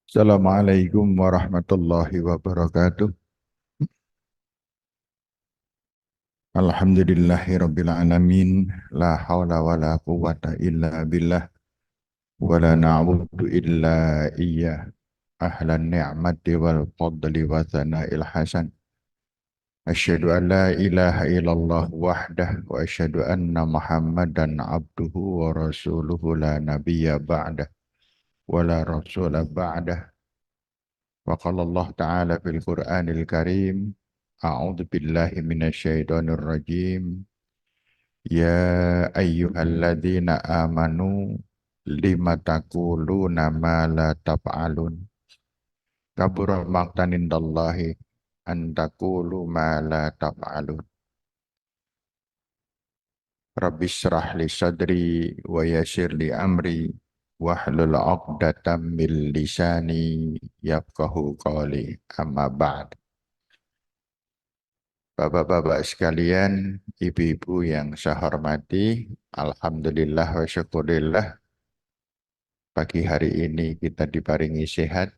Assalamualaikum warahmatullahi wabarakatuh. Alhamdulillahi rabbil alamin. La hawla wa la quwwata illa billah. Wa la na'budu illa iyyah. Ahlan ni'mati wal fadli wa thana'il hasan. Asyhadu an la ilaha illallah wahdah wa asyhadu anna Muhammadan abduhu wa rasuluhu la nabiyya ba'dah wa la rasula ba'dah. Wa qala Allah Ta'ala fil Qur'anil Karim. A'udzu billahi minasyaitonir rajim. Ya ayyuhalladzina amanu lima taquluna ma la taf'alun. Kabura maqtan indallahi an taqulu ma la taf'alun. Rabbi shrah li sadri wa yassir li amri wahlul 'uqdatam min lisani yafqahu qawli. Amma ba'd. Bapak-bapak sekalian, ibu-ibu yang saya hormati, alhamdulillah wa syukurillah, pagi hari ini kita diparingi sehat,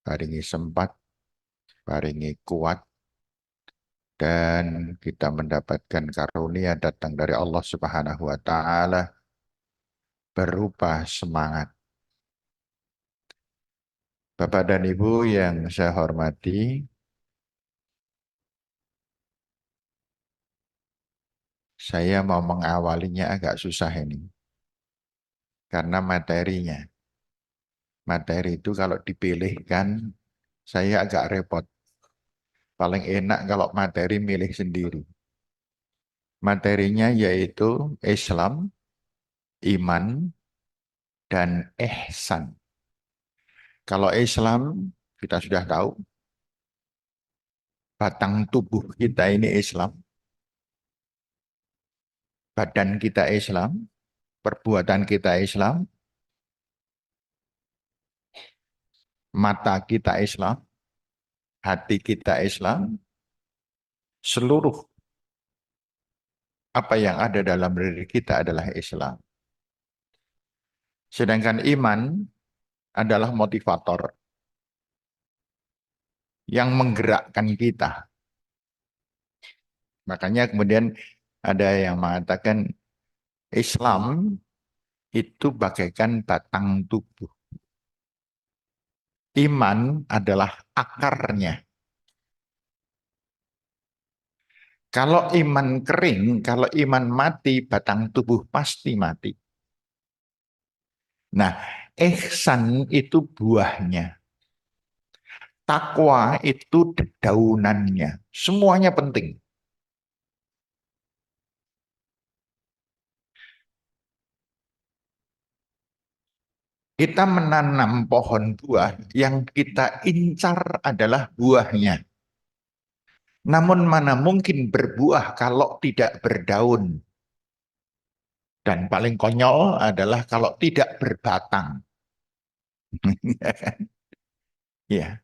paringi sempat, paringi kuat, dan kita mendapatkan karunia datang dari Allah Subhanahu wa Ta'ala berupa semangat. Bapak dan Ibu yang saya hormati, saya mau mengawalinya agak susah ini, karena materinya. Materi itu kalau dipilihkan, saya agak repot. Paling enak kalau materi milih sendiri. Materinya yaitu Islam, iman, dan ihsan. Kalau Islam, kita sudah tahu, batang tubuh kita ini Islam, badan kita Islam, perbuatan kita Islam, mata kita Islam, hati kita Islam, seluruh apa yang ada dalam diri kita adalah Islam. Sedangkan iman adalah motivator yang menggerakkan kita. Makanya kemudian ada yang mengatakan Islam itu bagaikan batang tubuh. Iman adalah akarnya. Kalau iman kering, kalau iman mati, batang tubuh pasti mati. Nah, ihsan itu buahnya. Takwa itu daunannya. Semuanya penting. Kita menanam pohon buah, yang kita incar adalah buahnya. Namun mana mungkin berbuah kalau tidak berdaun. Dan paling konyol adalah kalau tidak berbatang. Ya,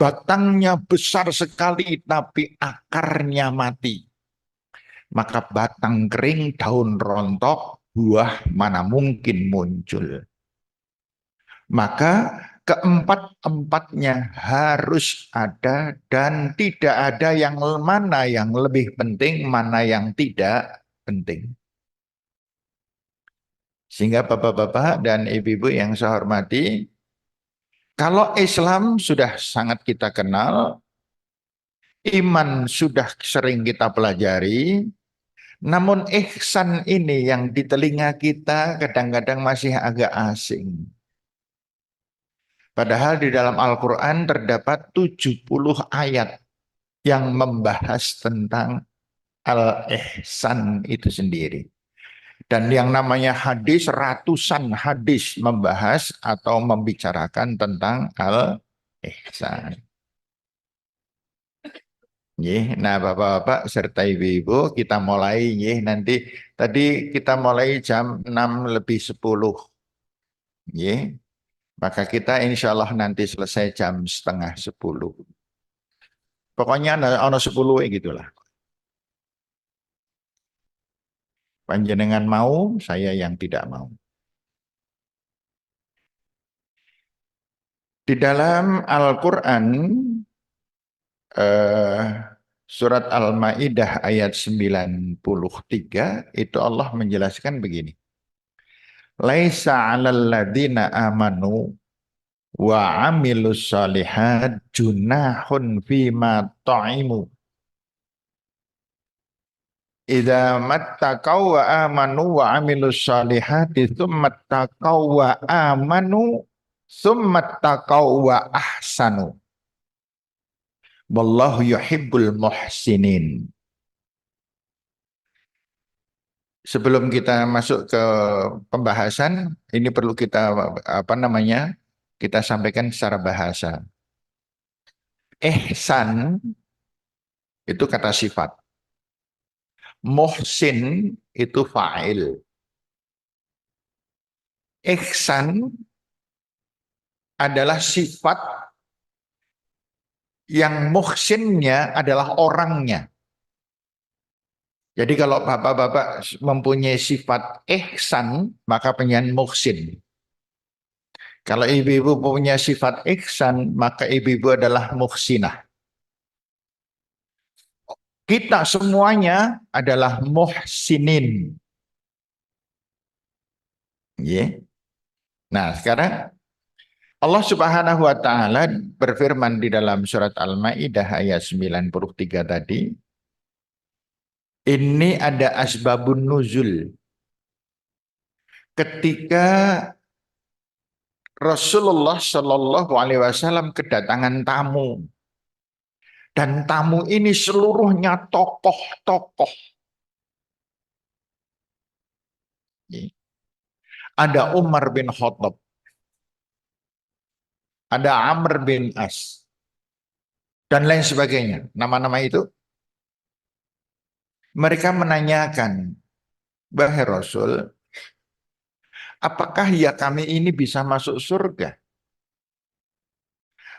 batangnya besar sekali tapi akarnya mati. Maka batang kering, daun rontok, buah mana mungkin muncul. Maka keempat-empatnya harus ada dan tidak ada yang mana yang lebih penting, mana yang tidak penting. Sehingga bapak-bapak dan ibu-ibu yang saya hormati, kalau Islam sudah sangat kita kenal, iman sudah sering kita pelajari, namun ihsan ini yang di telinga kita kadang-kadang masih agak asing. Padahal di dalam Al-Quran terdapat 70 ayat yang membahas tentang al-ihsan itu sendiri. Dan yang namanya hadis, ratusan hadis membahas atau membicarakan tentang al-ihsan. Nah, Bapak-bapak serta Ibu-ibu, kita mulai nanti. Tadi kita mulai jam 6 lebih 10. Maka kita insya Allah nanti selesai jam setengah 10. Pokoknya ada 10 gitulah. Panjenengan mau, saya yang tidak mau. Di dalam Al-Quran, eh, surat Al-Ma'idah ayat 93, itu Allah menjelaskan begini. Laisa 'alal ladzina amanu wa 'amilus shalihat junahun fima ta'imu idza mattaqaw wa amanu wa 'amilus shalihati tsumma taqaw wa amanu tsumma taqaw wa ahsanu wallahu yuhibbul muhsinin. Sebelum kita masuk ke pembahasan, ini perlu kita kita sampaikan secara bahasa. Ihsan itu kata sifat. Muhsin itu fa'il. Ihsan adalah sifat yang muhsinnya adalah orangnya. Jadi kalau bapak-bapak mempunyai sifat ihsan, maka penyanyi muhsin. Kalau ibu-ibu punya sifat ihsan, maka ibu-ibu adalah muhsinah. Kita semuanya adalah muhsinin. Yeah. Nah, sekarang Allah Subhanahu wa taala berfirman di dalam surat Al-Maidah ayat 93 tadi, ini ada asbabun nuzul. Ketika Rasulullah Shallallahu alaihi wasallam kedatangan tamu, dan tamu ini seluruhnya tokoh-tokoh. Ada Umar bin Khattab, ada Amr bin As, dan lain sebagainya. Nama-nama itu mereka menanyakan, wahai Rasul, apakah ya kami ini bisa masuk surga?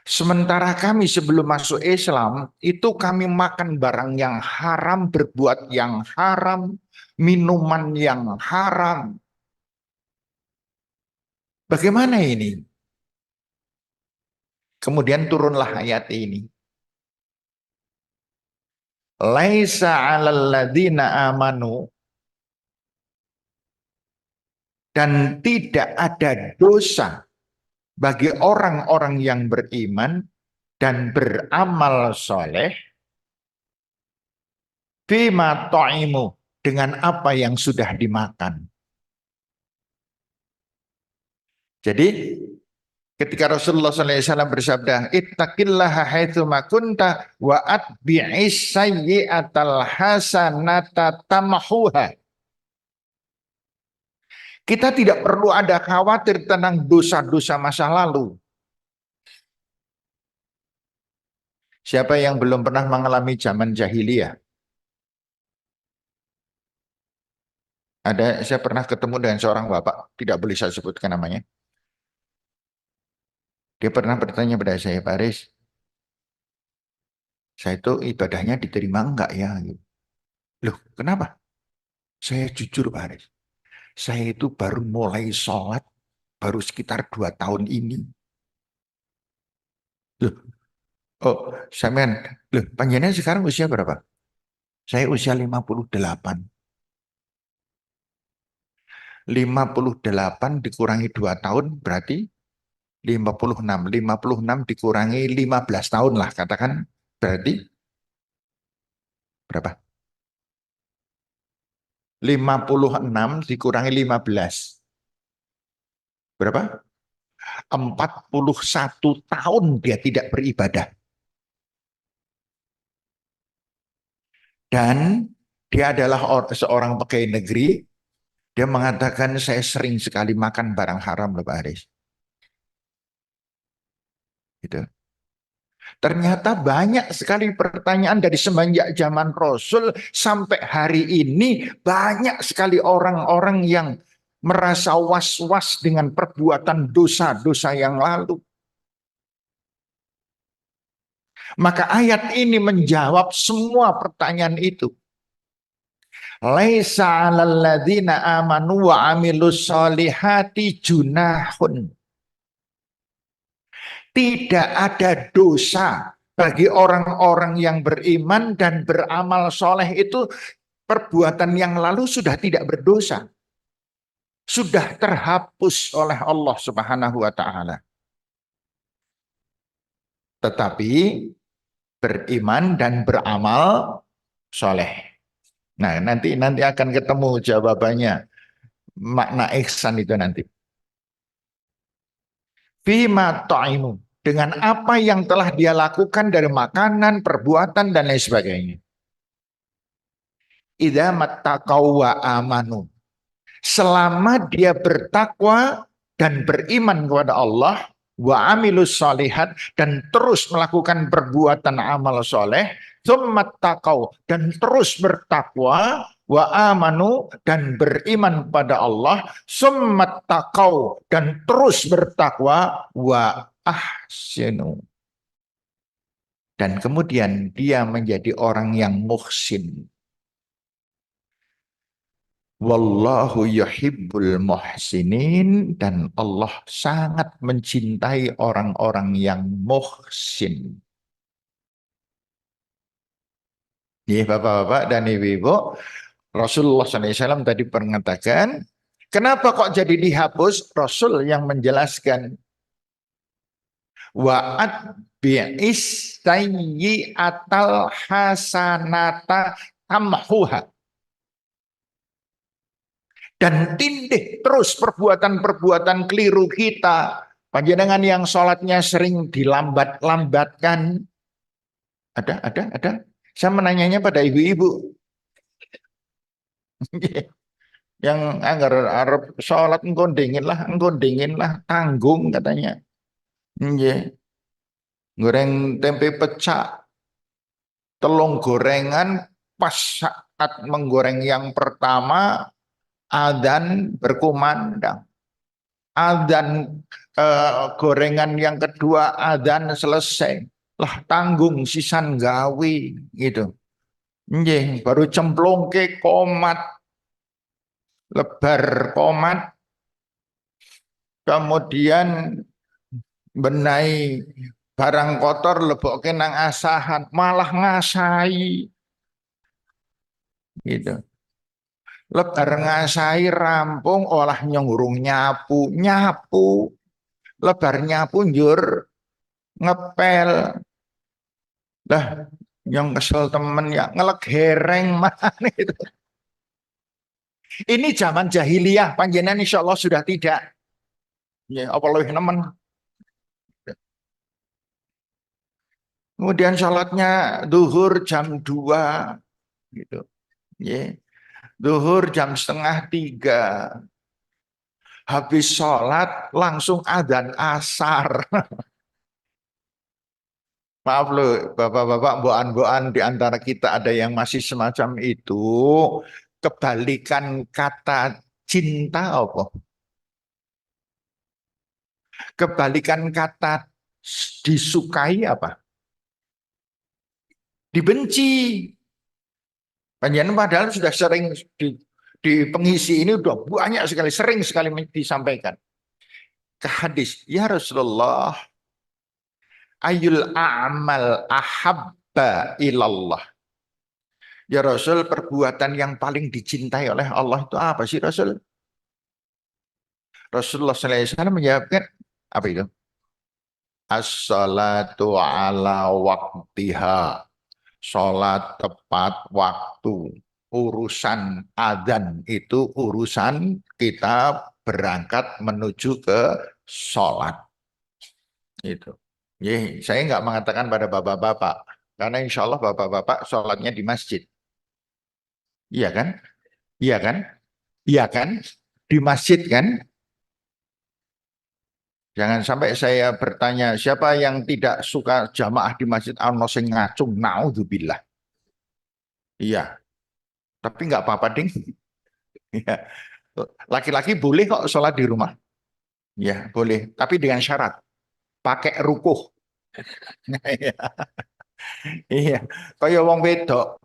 Sementara kami sebelum masuk Islam, itu kami makan barang yang haram, berbuat yang haram, minuman yang haram. Bagaimana ini? Kemudian turunlah ayat ini. Laisa 'alal ladzina amanu, dan tidak ada dosa bagi orang-orang yang beriman dan beramal soleh fima ta'imu, dengan apa yang sudah dimakan. Jadi ketika Rasulullah SAW bersabda, ittaqillaha haitsuma kunta wa atbi'is sayyi'atal hasanata tamhuha. Kita tidak perlu ada khawatir tentang dosa-dosa masa lalu. Siapa yang belum pernah mengalami zaman jahiliyah? Saya pernah ketemu dengan seorang bapak, tidak boleh saya sebutkan namanya. Dia pernah bertanya pada saya, Pak Aris, saya itu ibadahnya diterima enggak ya? Loh, kenapa? Saya jujur, Pak Aris. Saya itu baru mulai sholat, baru sekitar 2 tahun ini. Loh, oh, sampean, loh, panjenengan sekarang usia berapa? Saya usia 58. 58 dikurangi 2 tahun berarti 56. 56 dikurangi 15 tahun lah, katakan berarti berapa? 56 dikurangi 15. Berapa? 41 tahun dia tidak beribadah. Dan dia adalah seorang pegawai negeri. Dia mengatakan, saya sering sekali makan barang haram, Pak Aris. Gitu. Ternyata banyak sekali pertanyaan dari semenjak zaman Rasul sampai hari ini, banyak sekali orang-orang yang merasa was-was dengan perbuatan dosa-dosa yang lalu. Maka ayat ini menjawab semua pertanyaan itu. Laisa 'alal ladzina amanu wa 'amilus sholihati junahun. Tidak ada dosa bagi orang-orang yang beriman dan beramal soleh itu. Perbuatan yang lalu sudah tidak berdosa, sudah terhapus oleh Allah Subhanahu wa Ta'ala. Tetapi beriman dan beramal soleh. Nah, nanti akan ketemu jawabannya, makna ihsan itu nanti. Fima ta'imu, dengan apa yang telah dia lakukan dari makanan, perbuatan, dan lain sebagainya. Idza mattaqaw wa amanu, selama dia bertakwa dan beriman kepada Allah, wa amilus solihat, dan terus melakukan perbuatan amal soleh, tsummat taqaw, dan terus bertakwa, wa amanu, dan beriman pada Allah, tsummat taqaw, dan terus bertakwa, wa ahsinu, dan kemudian dia menjadi orang yang muhsin. Wallahu yuhibbul muhsinin, dan Allah sangat mencintai orang-orang yang muhsin. Ya, Bapak-bapak dan Ibu-ibu, Rasulullah SAW tadi mengatakan, kenapa kok jadi dihapus? Rasul yang menjelaskan, wa'at bi'is sayyi'atal hasanata tamhuha, dan tindih terus perbuatan-perbuatan keliru kita. Panjenengan yang sholatnya sering dilambat-lambatkan. Ada. Saya menanyanya pada ibu-ibu. Yang agar Arab sholat engkau dingin lah, tanggung katanya. Goreng tempe pecah, telung gorengan, pas saat menggoreng yang pertama, adzan berkumandang. Adzan gorengan yang kedua, adzan selesai. Lah tanggung sisan gawe gitu. Nggih, baru cemplung ke komat, lebar komat, kemudian benahi barang kotor lebokke nang asahan, malah ngasai gitu. Lebar ngasai rampung, olah nyungurung nyapu, lebar nyapu njur ngepel. Lah yang kesel temen ya ngelek hereng mana itu. Ini zaman jahiliyah, panjenengan insya Allah sudah tidak. Ya, apa lebih nemen. Kemudian sholatnya duhur jam 2 gitu. Ya. Duhur jam setengah 3. Habis sholat langsung adzan asar. Maaf loh, bapak-bapak, boan-boan di antara kita ada yang masih semacam itu. Kebalikan kata cinta apa? Kebalikan kata disukai apa? Dibenci. Panjenengan padahal sudah sering di pengisi ini udah banyak sekali, sering sekali disampaikan. Ke hadis, ya Rasulullah, ayul a'mal ahabba ilallah. Ya Rasul, perbuatan yang paling dicintai oleh Allah itu apa sih Rasul? Rasulullah SAW menjawabkan, apa itu? As-salatu ala waktiha. Sholat tepat waktu. Urusan adzan itu urusan kita berangkat menuju ke sholat. Itu. Saya nggak mengatakan pada bapak-bapak, karena insya Allah bapak-bapak sholatnya di masjid. Iya kan? Iya kan? Iya kan? Di masjid kan? Jangan sampai saya bertanya, siapa yang tidak suka jamaah di masjid ana sing ngacung, naudzubillah. Iya, tapi nggak apa-apa, ding. Iya. Laki-laki boleh kok sholat di rumah. Ya, boleh. Tapi dengan syarat. Pakai rukuh. Iya. Kayak wong wedok.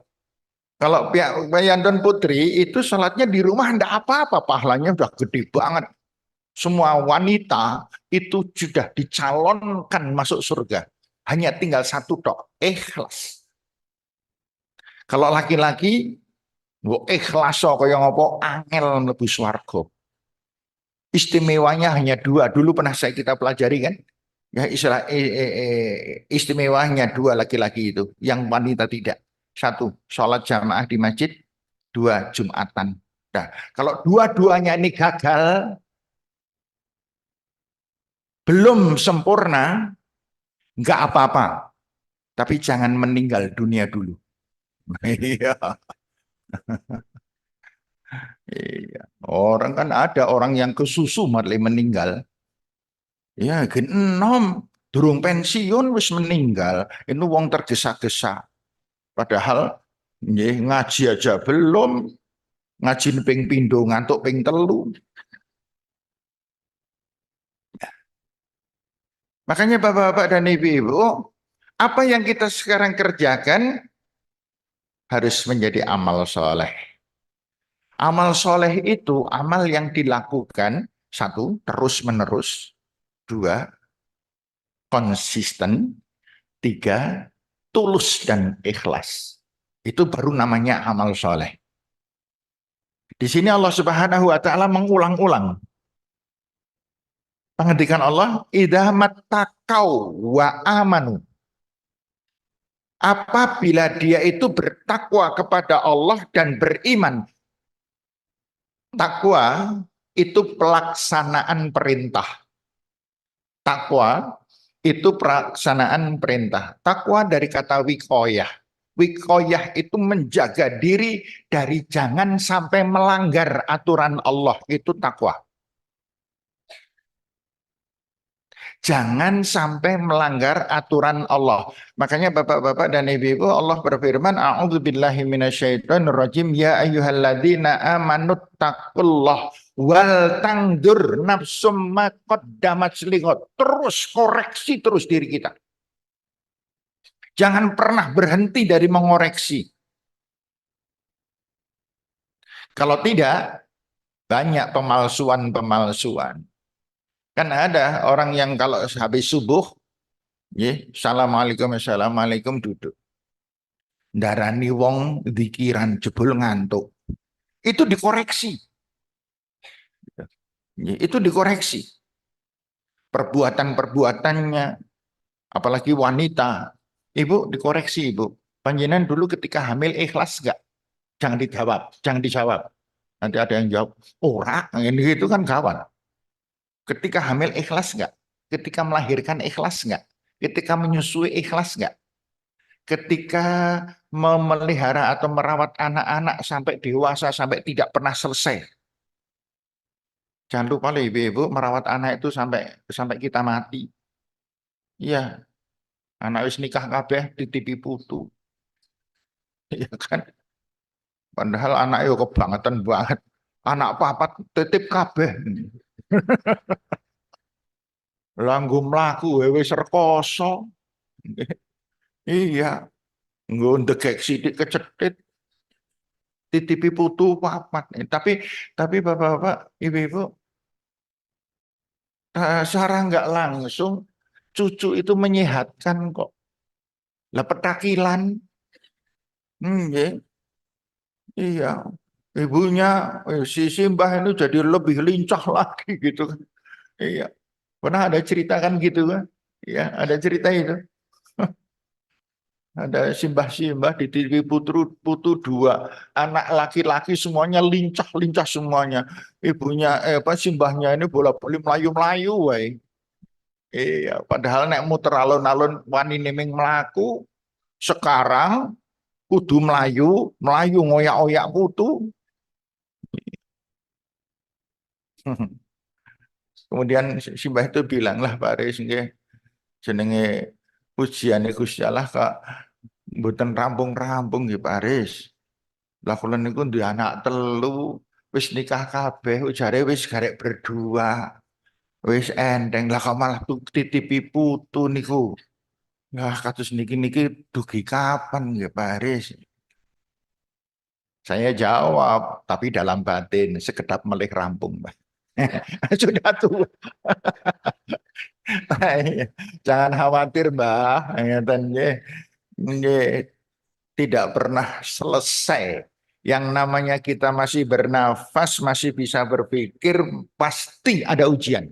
Kalau pihak Yandon Putri itu sholatnya di rumah enggak apa-apa. Pahalanya udah gede banget. Semua wanita itu sudah dicalonkan masuk surga. Hanya tinggal satu tok, ikhlas. Kalau laki-laki, ikhlas kaya ngopo angel mlebu swarga. Istimewanya hanya dua. Dulu pernah kita pelajari kan? Ya istilah istimewanya dua laki-laki itu, yang wanita tidak. Satu, sholat jamaah di masjid. Dua, Jumatan. Nah, kalau dua-duanya ini gagal, belum sempurna, nggak apa-apa. Tapi jangan meninggal dunia dulu. Iya, iya. Orang kan ada orang yang kesusu malah meninggal. Ya, genom, durung pensiun wis meninggal. Itu wong tergesa-gesa. Padahal nggih, ngaji aja belum, ngaji ping pindho ngantuk ping telu. Makanya Bapak-bapak dan Ibu-ibu, apa yang kita sekarang kerjakan harus menjadi amal soleh. Amal soleh itu amal yang dilakukan, satu, terus-menerus, dua, konsisten, tiga, tulus dan ikhlas. Itu baru namanya amal soleh. Di sini Allah Subhanahu wa Ta'ala mengulang-ulang penghentikan Allah, idza mattaqau wa amanu. Apabila dia itu bertakwa kepada Allah dan beriman. Takwa itu pelaksanaan perintah. Takwa itu pelaksanaan perintah. Takwa dari kata wikoyah. Wikoyah itu menjaga diri dari jangan sampai melanggar aturan Allah. Itu takwa. Jangan sampai melanggar aturan Allah. Makanya Bapak-bapak dan Ibu-ibu, Allah berfirman, A'udzubillahi minasyaitonirrajim, ya ayyuhalladzina amanu taqullah wal tangdur nafsum ma qaddamat lighad. Terus koreksi terus diri kita. Jangan pernah berhenti dari mengoreksi. Kalau tidak, banyak pemalsuan-pemalsuan. Kan ada orang yang kalau habis subuh, assalamualaikum, assalamualaikum, duduk. Darani wong dikiran jebul ngantuk. Itu dikoreksi. Itu dikoreksi. Perbuatan-perbuatannya, apalagi wanita. Ibu dikoreksi, Ibu. Panjenengan dulu ketika hamil ikhlas enggak? Jangan dijawab, jangan dijawab. Nanti ada yang jawab, ora, ini itu kan gawat. Ketika hamil ikhlas enggak? Ketika melahirkan ikhlas enggak? Ketika menyusui ikhlas enggak? Ketika memelihara atau merawat anak-anak sampai dewasa, sampai tidak pernah selesai. Jangan lupa ibu-ibu merawat anak itu sampai kita mati. Iya, anak wis nikah kabeh titipi putu. Iya kan? Padahal anak yo kebangetan banget. Anak papat titip kabeh. Langgo mlaku wis rekoso. Iya, nggo ndegek sithik kecetit. Titipi putu papat. Tapi Bapak-bapak, Ibu-ibu, secara nggak langsung cucu itu menyehatkan kok. Lah petakilan, ya, iya, ibunya si Simbah itu jadi lebih lincah lagi gitu kan. Iya, pernah ada cerita kan gitu kan? Iya, ada cerita itu. Ada simbah-simbah di TV putu dua anak laki-laki semuanya lincah-lincah semuanya. Ibunya simbahnya ini bola-bali melayu-melayu wae. Iya, padahal nek muter alun-alun wani niming melaku sekarang kudu melayu, melayu ngoyak-oyak putu. Kemudian simbah itu bilang lah Pak Aris nggih jenenge ujiane Gusti Allah kok mboten rampung-rampung nggih Pak Aris. Lah kula niku duwe anak telu, wis nikah kabeh, ujare wis garek berdua. Wis enteng lah kok malah titipi putu niku. Wah, kados niki dugi kapan ya Pak Aris? Saya jawab, tapi dalam batin, sekedap melih rampung, Pak. Sudah tua. Jangan khawatir, Mbah. Ngeten nggih. Nggih, tidak pernah selesai. Yang namanya kita masih bernafas, masih bisa berpikir, pasti ada ujian.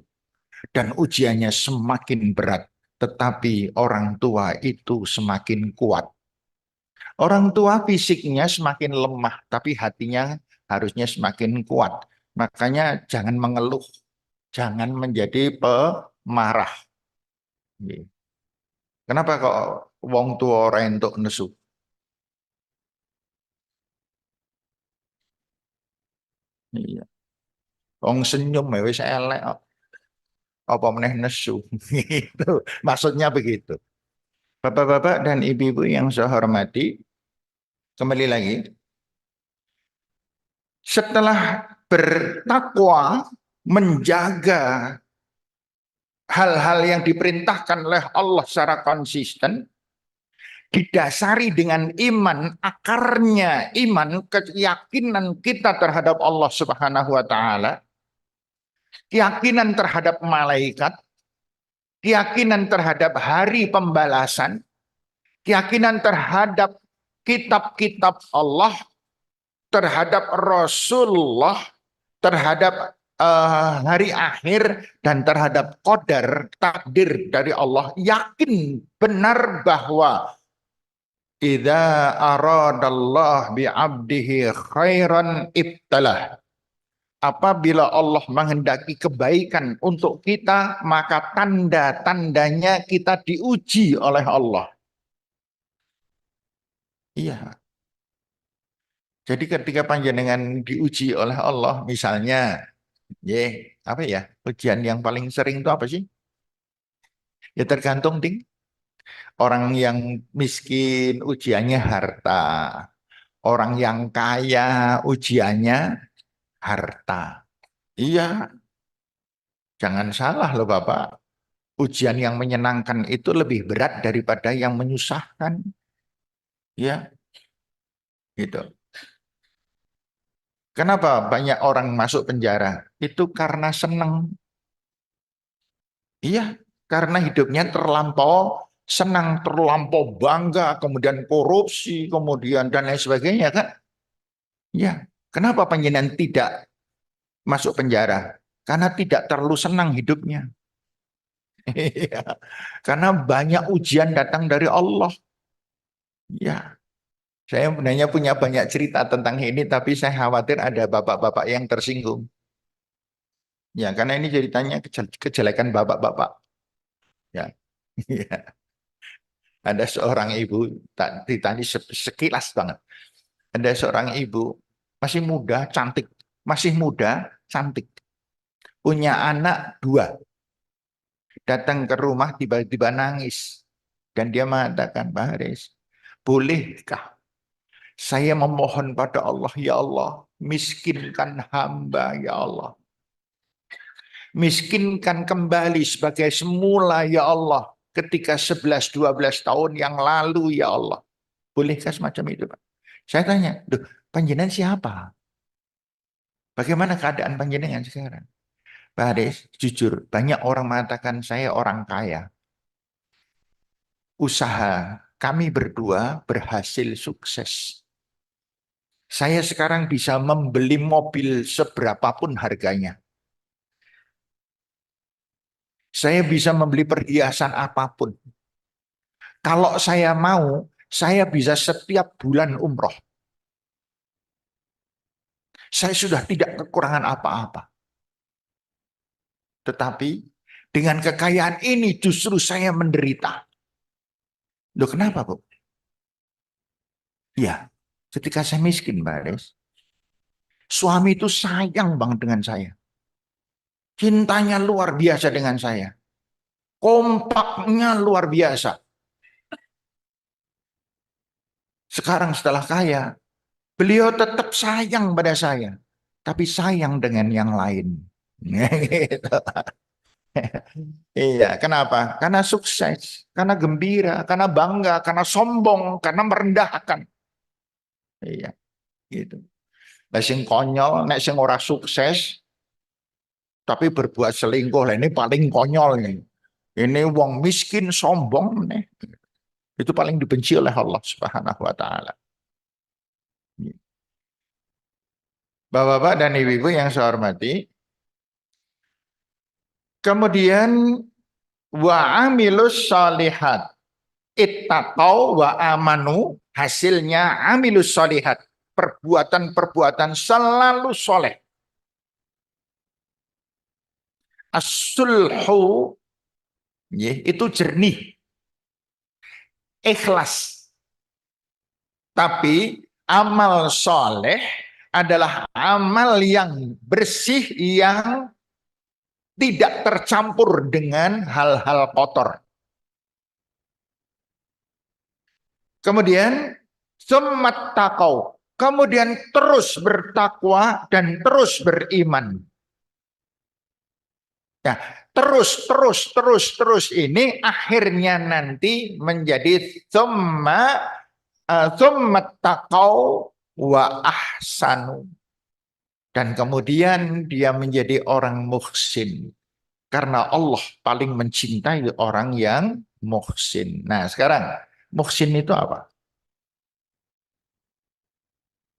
Dan ujiannya semakin berat. Tetapi orang tua itu semakin kuat. Orang tua fisiknya semakin lemah, tapi hatinya harusnya semakin kuat. Makanya jangan mengeluh, jangan menjadi pemarah. Kenapa kok wong tua ora entuk nesu? Iya. Wong senyum ya wis elek kok. Apa meneh nesu. Gitu. Maksudnya begitu. Bapak-bapak dan ibu-ibu yang saya hormati, kembali lagi, setelah bertakwa, menjaga hal-hal yang diperintahkan oleh Allah secara konsisten, didasari dengan iman, akarnya iman, keyakinan kita terhadap Allah Subhanahu wa taala, keyakinan terhadap malaikat, keyakinan terhadap hari pembalasan, keyakinan terhadap kitab-kitab Allah, terhadap Rasulullah, terhadap hari akhir, dan terhadap qadar, takdir dari Allah. Yakin benar bahwa idza aradallah bi'abdihi khairan ibtalah. Apabila Allah menghendaki kebaikan untuk kita, maka tanda-tandanya kita diuji oleh Allah. Iya. Jadi ketika panjenengan diuji oleh Allah, misalnya, apa ya? Ujian yang paling sering itu apa sih? Ya tergantung, ding. Orang yang miskin ujiannya harta. Orang yang kaya ujiannya harta. Iya, jangan salah loh Bapak. Ujian yang menyenangkan itu lebih berat daripada yang menyusahkan. Ya, gitu. Kenapa banyak orang masuk penjara? Itu karena senang. Iya, karena hidupnya terlampau senang, terlampau bangga, kemudian korupsi, kemudian dan lain sebagainya kan? Ya, kenapa panjenengan tidak masuk penjara? Karena tidak terlalu senang hidupnya. Iya, karena banyak ujian datang dari Allah. Ya, saya sebenarnya punya banyak cerita tentang ini, tapi saya khawatir ada bapak-bapak yang tersinggung. Ya, karena ini ceritanya kejelekan bapak-bapak. Ya, iya. Ada seorang ibu, tak ditanya sekilas banget. Ada seorang ibu, masih muda, cantik. Masih muda, cantik. Punya anak dua. Datang ke rumah tiba-tiba nangis. Dan dia mengatakan, Pak Haris, bolehkah saya memohon pada Allah, ya Allah, miskinkan hamba, ya Allah. Miskinkan kembali sebagai semula, ya Allah. Ketika 11-12 tahun yang lalu, ya Allah. Bolehkah semacam itu, Pak? Saya tanya, duh, panjenengan siapa? Bagaimana keadaan panjenengan sekarang? Pak Haris, jujur, banyak orang mengatakan saya orang kaya. Usaha kami berdua berhasil sukses. Saya sekarang bisa membeli mobil seberapapun harganya. Saya bisa membeli perhiasan apapun. Kalau saya mau, saya bisa setiap bulan umroh. Saya sudah tidak kekurangan apa-apa. Tetapi dengan kekayaan ini justru saya menderita. Loh kenapa, Bu? Ya, ketika saya miskin, Mbak Aris, suami itu sayang banget dengan saya. Cintanya luar biasa dengan saya. Kompaknya luar biasa. Sekarang setelah kaya, beliau tetap sayang pada saya. Tapi sayang dengan yang lain. Gitu. Iya, kenapa? Karena sukses, karena gembira, karena bangga, karena sombong, karena merendahkan. Iya, gitu. Nek sing konyol, nek sing ora sukses, tapi berbuat selingkuh lah ini paling konyol nih. Ini wong miskin sombong nih. Itu paling dibenci oleh Allah Subhanahu wa taala. Bapak-bapak dan ibu-ibu yang saya hormati, kemudian wa amilus solihat ittaqau wa amanu, hasilnya amilus solihat, perbuatan-perbuatan selalu soleh. As-sulhu itu jernih, ikhlas. Tapi amal soleh adalah amal yang bersih, yang tidak tercampur dengan hal-hal kotor. Kemudian summat taqau, kemudian terus bertakwa dan terus beriman. Ya, terus ini akhirnya nanti menjadi summat taqau wa ahsanu. Dan kemudian dia menjadi orang muhsin. Karena Allah paling mencintai orang yang muhsin. Nah sekarang, muhsin itu apa?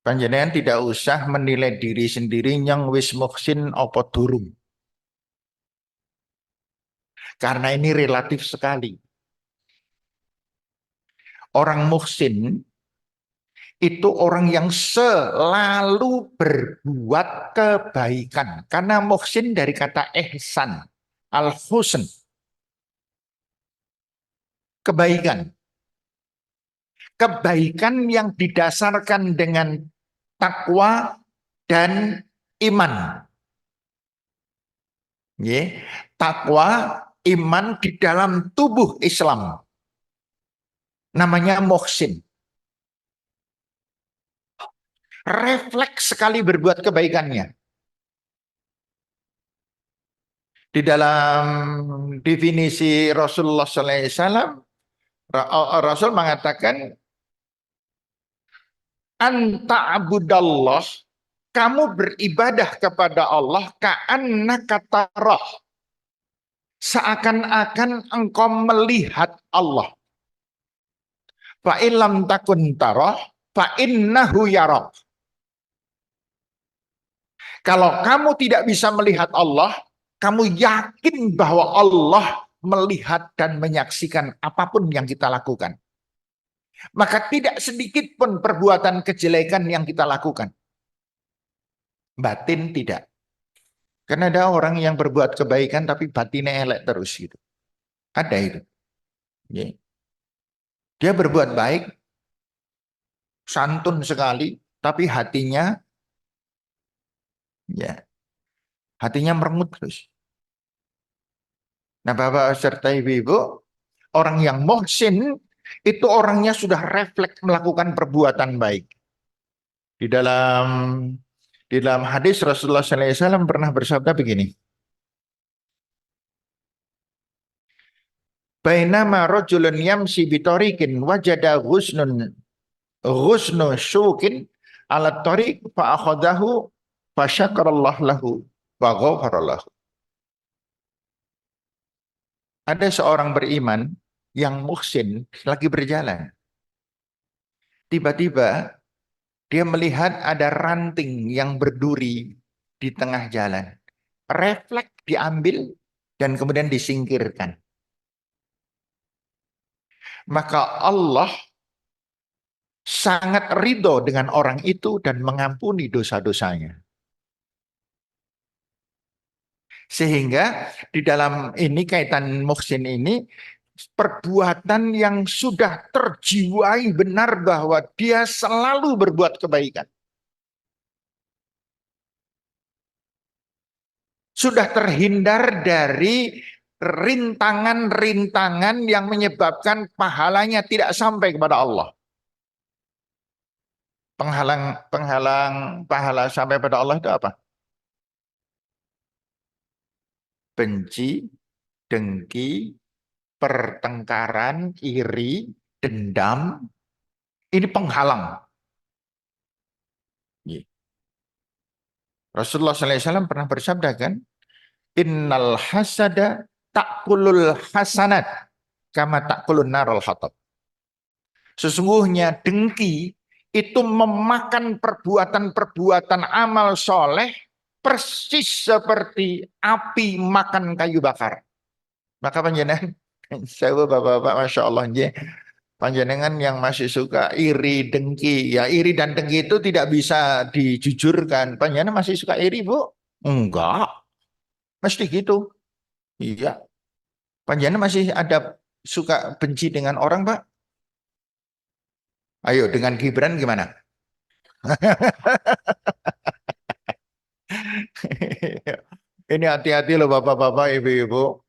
Panjenengan tidak usah menilai diri sendiri yang wis muhsin apa durung. Karena ini relatif sekali. Orang muhsin itu orang yang selalu berbuat kebaikan. Karena muhsin dari kata ihsan, al-husn, kebaikan. Kebaikan yang didasarkan dengan takwa dan iman. Takwa, iman di dalam tubuh Islam. Namanya muhsin. Refleks sekali berbuat kebaikannya. Di dalam definisi Rasulullah SAW, Rasul mengatakan, anta abudallah, kamu beribadah kepada Allah ka'annaka tarah, seakan-akan engkau melihat Allah. Fa'ilam takun tarah fa'innahu yarak. Kalau kamu tidak bisa melihat Allah, kamu yakin bahwa Allah melihat dan menyaksikan apapun yang kita lakukan. Maka tidak sedikit pun perbuatan kejelekan yang kita lakukan. Batin tidak. Karena ada orang yang berbuat kebaikan tapi batinnya elek terus gitu. Ada itu. Dia berbuat baik, santun sekali, tapi hatinya merengut terus. Nah, Bapak serta Ibu-ibu, orang yang muhsin itu orangnya sudah refleks melakukan perbuatan baik. Di dalam hadis Rasulullah SAW pernah bersabda begini. Bainama rajulun yamsi bitorikin wajada ghusnu syukin ala tariq fa akhadahu fa syakarallah lahu wa ghafaralahu. Ada seorang beriman yang muhsin lagi berjalan. Tiba-tiba dia melihat ada ranting yang berduri di tengah jalan. Refleks diambil dan kemudian disingkirkan. Maka Allah sangat ridho dengan orang itu dan mengampuni dosa-dosanya. Sehingga di dalam ini kaitan muhsin ini, perbuatan yang sudah terjiwai benar bahwa dia selalu berbuat kebaikan. Sudah terhindar dari rintangan-rintangan yang menyebabkan pahalanya tidak sampai kepada Allah. Penghalang pahala sampai pada Allah itu apa? Benci, dengki, pertengkaran, iri, dendam, ini penghalang. Rasulullah SAW pernah bersabda kan, Innal hasada takulul hasanat kama takulun narul hatab. Sesungguhnya dengki itu memakan perbuatan-perbuatan amal soleh persis seperti api makan kayu bakar. Maka panjenengan, saya bapak-bapak, masya Allah, panjenengan yang masih suka iri dengki, ya iri dan dengki itu tidak bisa dijujurkan. Panjenengan masih suka iri, Bu? Enggak, mesti gitu. Iya. Panjenengan masih ada suka benci dengan orang, Pak? Ayo, dengan Gibran gimana? Ini hati-hati loh Bapak-bapak, Ibu-ibu.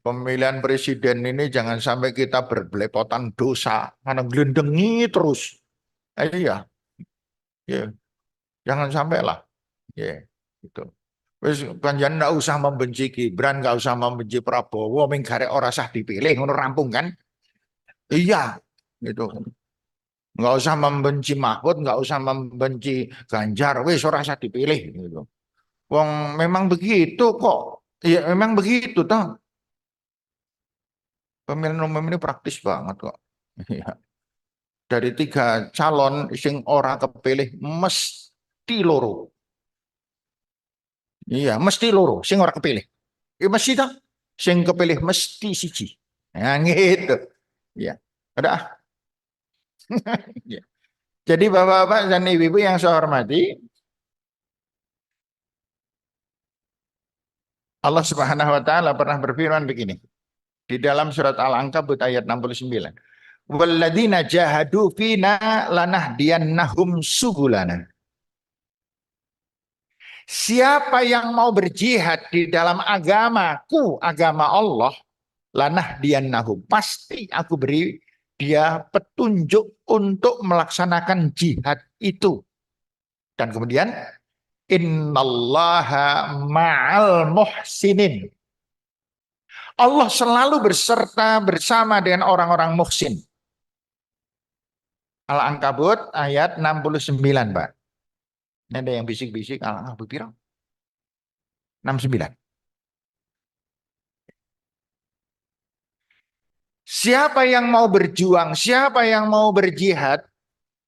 Pemilihan presiden ini jangan sampai kita berbelepotan dosa karena gelendengi terus. Iya, ya, jangan sampai lah. Ya, gitu. Terus panjang nggak usah membenci Gibran, nggak usah membenci Prabowo, mengkarek orang sah dipilih, ngono rampung kan? Iya, gitu. Nggak usah membenci Mahfud, nggak usah membenci Ganjar, wis ora usah dipilih, gitu. Wong memang begitu kok. Iya, memang begitu toh. Pemilihan umum ini praktis banget kok. Iya. Dari 3 calon sing ora kepilih mesti loro. Iya, mesti loro sing ora kepilih. Iya mesti toh. Sing kepilih mesti siji. Nah, gitu. Iya. Ada. Iya. Jadi Bapak-bapak dan Ibu-ibu yang saya hormati, Allah Subhanahu wa taala pernah berfirman begini di dalam surat Al-Ankabut ayat 69. Walladzina jahadu fina lanahdiyannahum subulana. Siapa yang mau berjihad di dalam agamaku, agama Allah, lanahdiyannahum, pasti aku beri dia petunjuk untuk melaksanakan jihad itu. Dan kemudian innallaha ma'al muhsinin. Allah selalu berserta bersama dengan orang-orang muhsin. Al-Ankabut ayat 69, Pak. Ini ada yang bisik-bisik, Al-Ankabut pirang? 69. Siapa yang mau berjuang, siapa yang mau berjihad,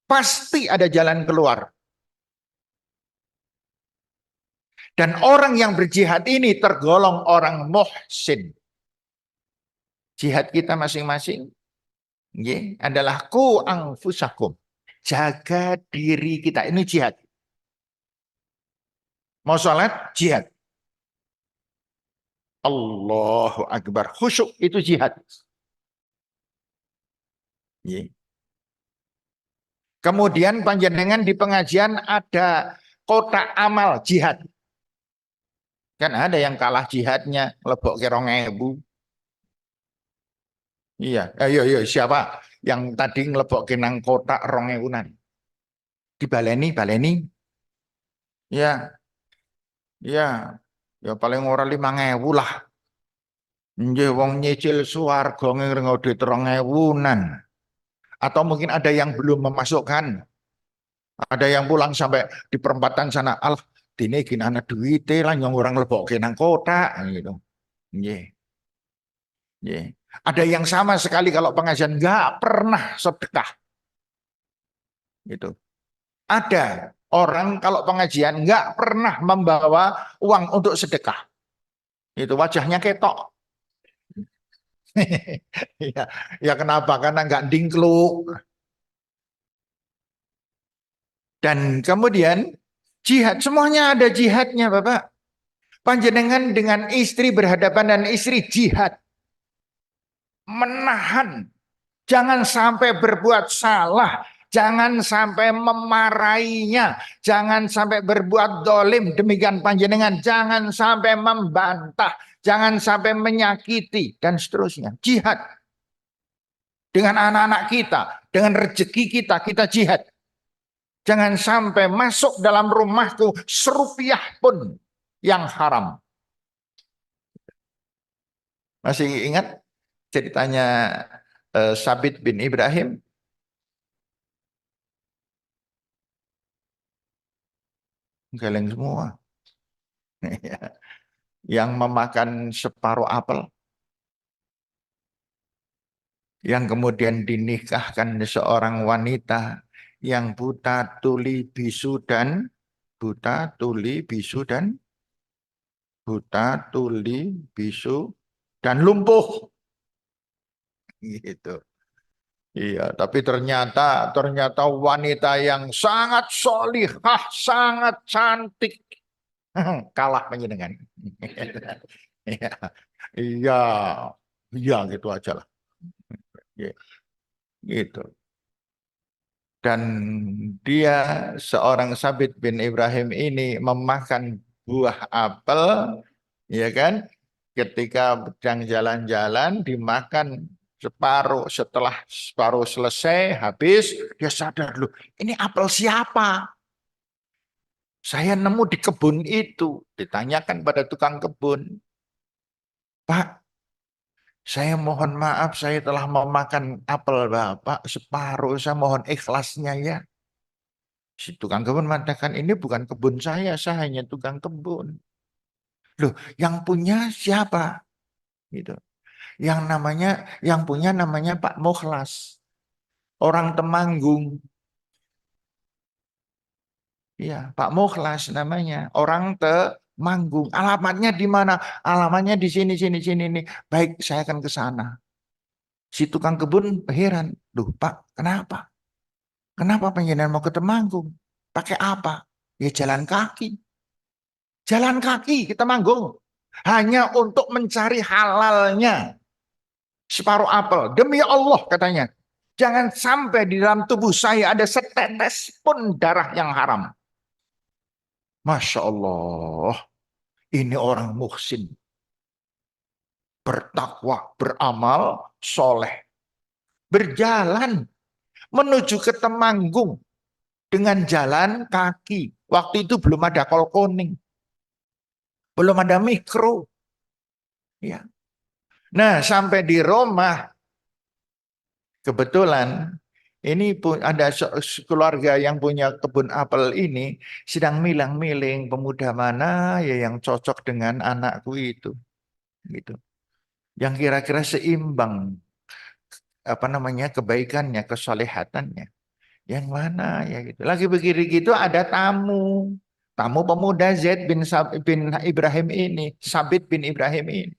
pasti ada jalan keluar. Dan orang yang berjihad ini tergolong orang muhsin. Jihad kita masing-masing adalah ku anfusakum. Jaga diri kita. Ini jihad. Mau sholat, jihad. Allahu Akbar. Khusyuk itu jihad. Kemudian panjenengan di pengajian ada kotak amal jihad. Kan ada yang kalah jihadnya, lebok ke 2.000. Iya, ayo, siapa yang tadi ngelebok ke nang kotak 2.000-an? Dibaleni, baleni. Ya, ya, ya paling ora 5.000 lah. Nggih wong nyicil swarga ngenggo duit 2.000-an. Atau mungkin ada yang belum memasukkan. Ada yang pulang sampai di perempatan sana, alah, dene gini anak duite lah yang orang lebok nang kotak gitu. Nggih. Nggih. Ada yang sama sekali kalau pengajian nggak pernah sedekah. Gitu. Ada orang kalau pengajian nggak pernah membawa uang untuk sedekah. Itu wajahnya ketok. Ya, ya kenapa? Karena nggak dingkluk. Dan kemudian jihad, semuanya ada jihadnya Bapak. Panjenengan dengan istri berhadapan dan istri jihad. Menahan. Jangan sampai berbuat salah. Jangan sampai memarahinya. Jangan sampai berbuat dolim. Demikian panjenengan. Jangan sampai membantah. Jangan sampai menyakiti. Dan seterusnya. Jihad. Dengan anak-anak kita. Dengan rezeki kita. Kita jihad. Jangan sampai masuk dalam rumahku serupiah pun yang haram. Masih ingat ceritanya Sabit bin Ibrahim? Geleng semua. yang memakan separuh apel, yang kemudian dinikahkan seorang wanita yang buta, tuli, bisu, dan buta, tuli, bisu, dan buta, tuli, bisu, dan lumpuh. Gitu. Iya, tapi ternyata wanita yang sangat solihah, sangat cantik, kalah penjenengan. Iya, iya, iya gitu aja lah. Iya, gitu. Dan dia seorang Sabit bin Ibrahim ini memakan buah apel, ya kan? Ketika sedang jalan-jalan dimakan separuh, setelah separuh selesai habis dia sadar, loh ini apel siapa? Saya nemu di kebun itu. Ditanyakan pada tukang kebun, Pak, saya mohon maaf saya telah memakan apel Bapak separuh, saya mohon ikhlasnya ya. Si tukang kebun mengatakan ini bukan kebun saya hanya tukang kebun. Loh, yang punya siapa? Gitu. Yang punya namanya Pak Mukhlas, orang Temanggung. Iya, Pak Mukhlas namanya, orang Temanggung. Alamatnya di mana? Alamatnya di sini, sini, sini, nih. Baik, saya akan ke sana. Si tukang kebun heran. Duh, Pak, kenapa? Kenapa pengen mau ke Temanggung? Pakai apa? Ya jalan kaki. Jalan kaki ke Temanggung. Hanya untuk mencari halalnya separuh apel. Demi Allah katanya. Jangan sampai di dalam tubuh saya ada setetes pun darah yang haram. Masya Allah. Ini orang muhsin, bertakwa, beramal, soleh. Berjalan menuju ke Temanggung dengan jalan kaki. Waktu itu belum ada kolkoning, belum ada mikro. Ya. Nah, sampai di Roma, kebetulan ini pun ada keluarga yang punya kebun apel ini sedang milang-miling pemuda mana ya yang cocok dengan anakku itu, gitu. Yang kira-kira seimbang apa namanya kebaikannya, kesolehatannya. Yang mana ya gitu. Lagi begini gitu ada tamu pemuda Zaid bin Ibrahim ini, Sabit bin Ibrahim ini.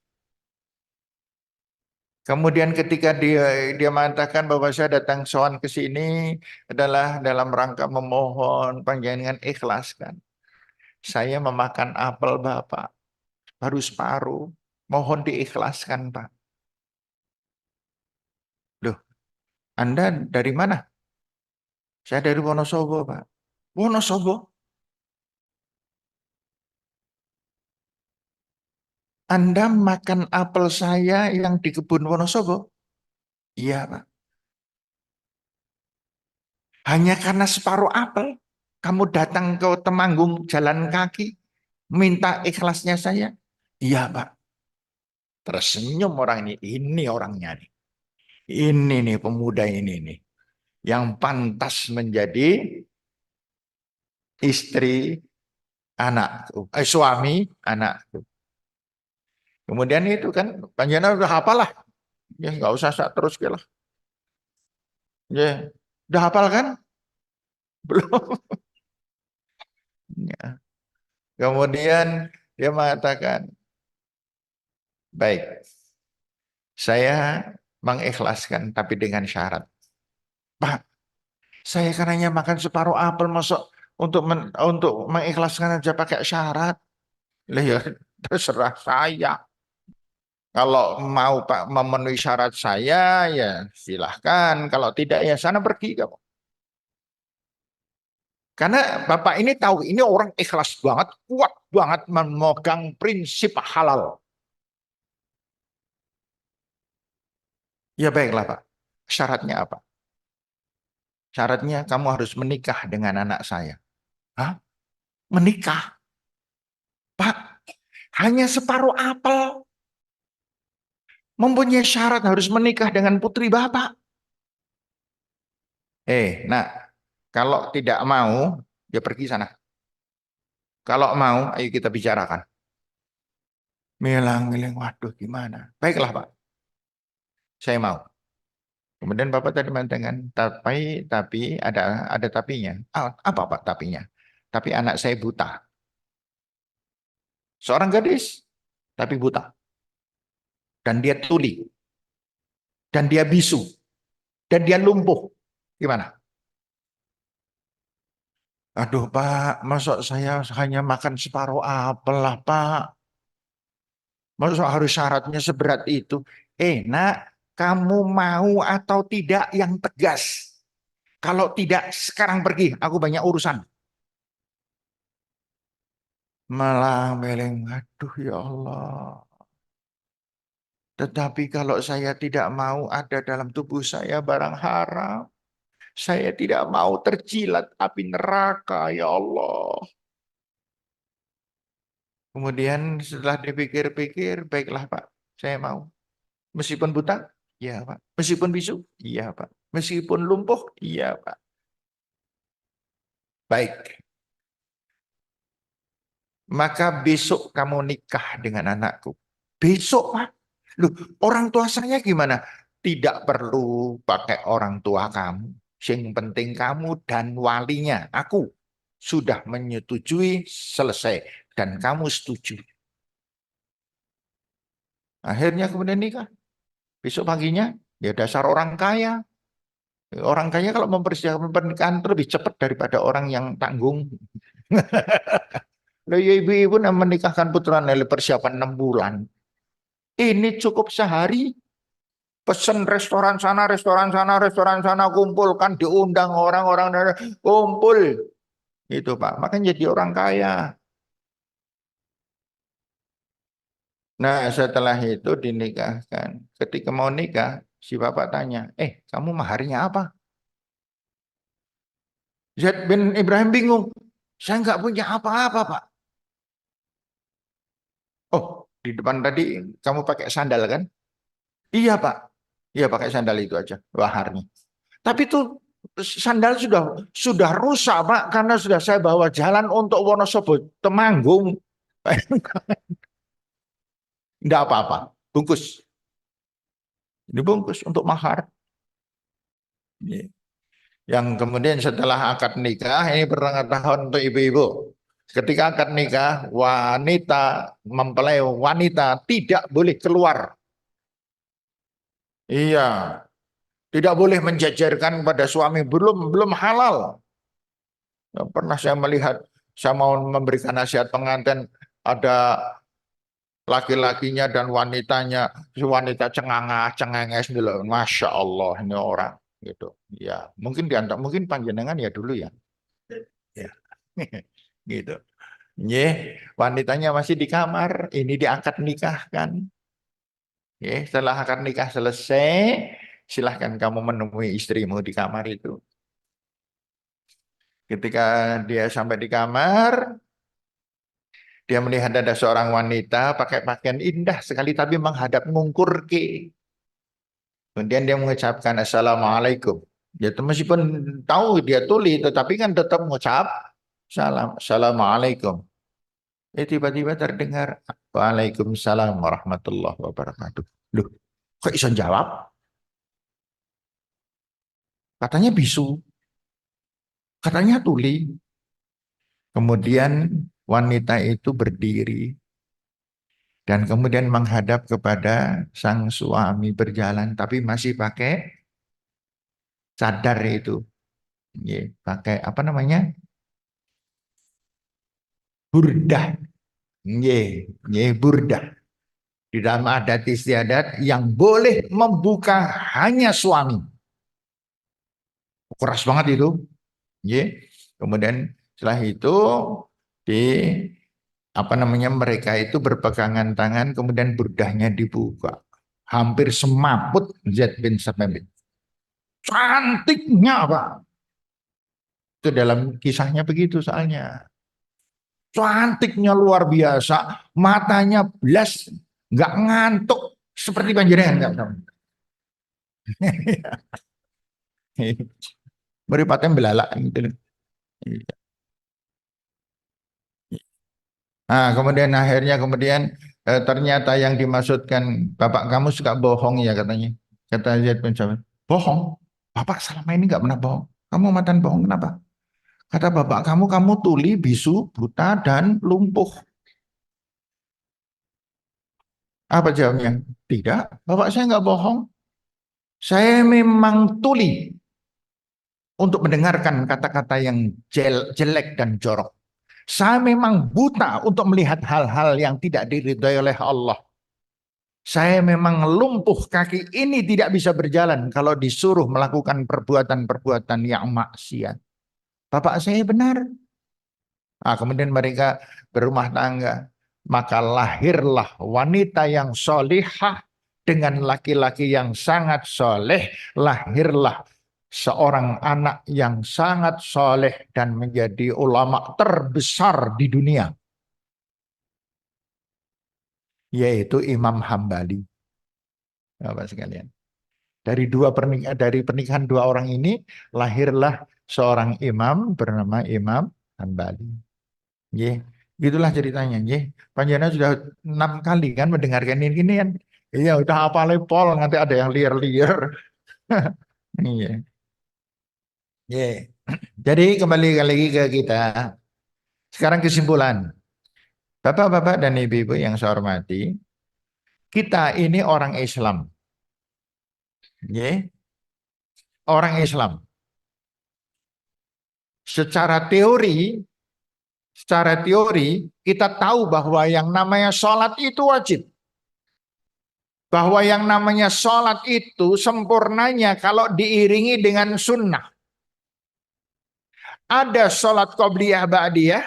Kemudian ketika dia mengatakan bahwa saya datang sowan ke sini adalah dalam rangka memohon panjenengan ikhlaskan. Saya memakan apel Bapak baru separuh. Mohon diikhlaskan Pak. Loh, Anda dari mana? Saya dari Wonosobo Pak. Wonosobo? Anda makan apel saya yang di kebun Wonosobo? Iya Pak. Hanya karena separuh apel, kamu datang ke Temanggung jalan kaki, minta ikhlasnya saya? Iya Pak. Tersenyum orang ini. Ini orangnya nih. Ini nih pemuda ini nih. Yang pantas menjadi istri anakku. Suami anakku. Kemudian itu kan, panjenengan udah hafal lah. Ya nggak usah terus ke lah. Ya, udah hafal kan? Belum. Ya. Kemudian dia mengatakan, baik, saya mengikhlaskan tapi dengan syarat. Pak, saya karenanya makan separuh apel masuk untuk mengikhlaskan aja pakai syarat. Lah ya terserah saya. Kalau mau Pak memenuhi syarat saya ya silahkan. Kalau tidak ya sana pergi kamu. Karena Bapak ini tahu ini orang ikhlas banget, kuat banget memegang prinsip halal. Ya baiklah Pak. Syaratnya apa? Syaratnya kamu harus menikah dengan anak saya. Hah? Menikah? Pak, hanya separuh apel. Mempunyai syarat harus menikah dengan putri Bapak. Nah, kalau tidak mau, ya pergi sana. Kalau mau, ayo kita bicarakan. Milang-miling, waduh gimana? Baiklah Pak, saya mau. Kemudian Bapak tadi mengatakan, tapi ada tapinya. Ah, apa Pak tapinya? Tapi anak saya buta. Seorang gadis, tapi buta. Dan dia tuli. Dan dia bisu. Dan dia lumpuh. Gimana? Aduh Pak, masa saya hanya makan separuh apel lah Pak. Masa harus syaratnya seberat itu? Nak, kamu mau atau tidak yang tegas? Kalau tidak, sekarang pergi. Aku banyak urusan. Malah meleng, aduh ya Allah. Tetapi kalau saya tidak mau ada dalam tubuh saya barang haram, saya tidak mau terjilat api neraka, ya Allah. Kemudian setelah dipikir-pikir, baiklah Pak, saya mau. Meskipun buta, iya Pak. Meskipun bisu, iya Pak. Meskipun lumpuh, iya Pak. Baik, maka besok kamu nikah dengan anakku. Besok Pak. Loh, orang tua saya gimana? Tidak perlu pakai orang tua kamu. Yang penting kamu dan walinya. Aku sudah menyetujui, selesai. Dan kamu setuju. Akhirnya kemudian nikah. Besok paginya, ya dasar orang kaya. Orang kaya kalau mempersiapkan pernikahan itu lebih cepat daripada orang yang tanggung. Loh, ya ibu-ibu menikahkan putra dari persiapan 6 bulan. Ini cukup sehari. Pesen restoran sana, restoran sana, restoran sana, kumpulkan, diundang orang-orang, kumpul. Itu Pak, makanya jadi orang kaya. Nah, setelah itu dinikahkan. Ketika mau nikah, si bapak tanya, kamu maharnya apa? Zaid bin Ibrahim bingung. Saya nggak punya apa-apa, Pak. Oh, di depan tadi kamu pakai sandal kan? Iya, Pak. Iya, pakai sandal itu aja, maharnya. Tapi itu sandal sudah rusak, Pak, karena sudah saya bawa jalan untuk Wonosobo Temanggung. Enggak apa-apa, bungkus. Dibungkus untuk mahar. Iya. Yang kemudian setelah akad nikah, ini bertahun-tahun untuk ibu-ibu. Ketika akad nikah, wanita mempelai wanita tidak boleh keluar. Iya, tidak boleh menjajarkan pada suami, belum belum halal. Pernah saya melihat, saya mau memberikan nasihat pengantin, ada laki-lakinya dan wanitanya, si wanita cengangah cengenges dulu, masya Allah ini orang gitu. Ya, mungkin diantar, mungkin panjenengan ya dulu ya. Ya, gitu. Wanitanya masih di kamar, ini diangkat nikahkan. Setelah akad nikah selesai, silahkan kamu menemui istrimu di kamar itu. Ketika dia sampai di kamar, dia melihat ada seorang wanita pakai pakaian indah sekali tapi menghadap ngungkur ke. Kemudian dia mengucapkan Assalamualaikum. Ya, meskipun tahu dia tuli, tetapi kan tetap mengucap salam, Assalamualaikum. Tiba-tiba terdengar Waalaikumsalam warahmatullahi wabarakatuh. Loh, kok bisa jawab? Katanya bisu, katanya tuli. Kemudian wanita itu berdiri dan kemudian menghadap kepada sang suami berjalan, tapi masih pakai cadar itu. Pakai apa namanya? Burdah. Burdah. Di dalam adat istiadat yang boleh membuka hanya suami. Keras banget itu. Kemudian setelah itu di apa namanya mereka itu berpegangan tangan, kemudian burdahnya dibuka. Hampir semaput Zaid bin Sabit. Cantiknya Pak. Itu dalam kisahnya begitu soalnya. Cantiknya luar biasa, matanya belas, nggak ngantuk seperti panjenengan nggak tahu. Meripatnya belalak gitu. Nah, kemudian akhirnya kemudian Ternyata yang dimaksudkan bapak kamu suka bohong ya katanya. Kata Zaid bin Sabit, bohong? Bapak selama ini nggak pernah bohong. Kamu mantan bohong kenapa? Kata bapak kamu tuli, bisu, buta, dan lumpuh. Apa jawabnya? Tidak, bapak saya nggak bohong. Saya memang tuli untuk mendengarkan kata-kata yang jelek dan jorok. Saya memang buta untuk melihat hal-hal yang tidak diridhai oleh Allah. Saya memang lumpuh, kaki ini tidak bisa berjalan kalau disuruh melakukan perbuatan-perbuatan yang maksiat. Bapak saya benar. Nah, kemudian mereka berumah tangga. Maka lahirlah wanita yang solihah dengan laki-laki yang sangat soleh. Lahirlah seorang anak yang sangat soleh dan menjadi ulama terbesar di dunia. Yaitu Imam Hambali. Bapak sekalian. Dari pernikahan dua orang ini lahirlah seorang imam bernama Imam Hambali. Nggih, gitulah ceritanya nggih. Panjenengan sudah 6 kali kan mendengarkan ini kan. Iya, udah hafal pol nanti ada yang liar-liar. Iya. Iya. Jadi kembali lagi ke kita. Sekarang kesimpulan. Bapak-bapak dan ibu-ibu yang saya hormati, kita ini orang Islam. Nggih. Orang Islam. Secara teori kita tahu bahwa yang namanya sholat itu wajib. Bahwa yang namanya sholat itu sempurnanya kalau diiringi dengan sunnah. Ada sholat qobliyah ba'diyah,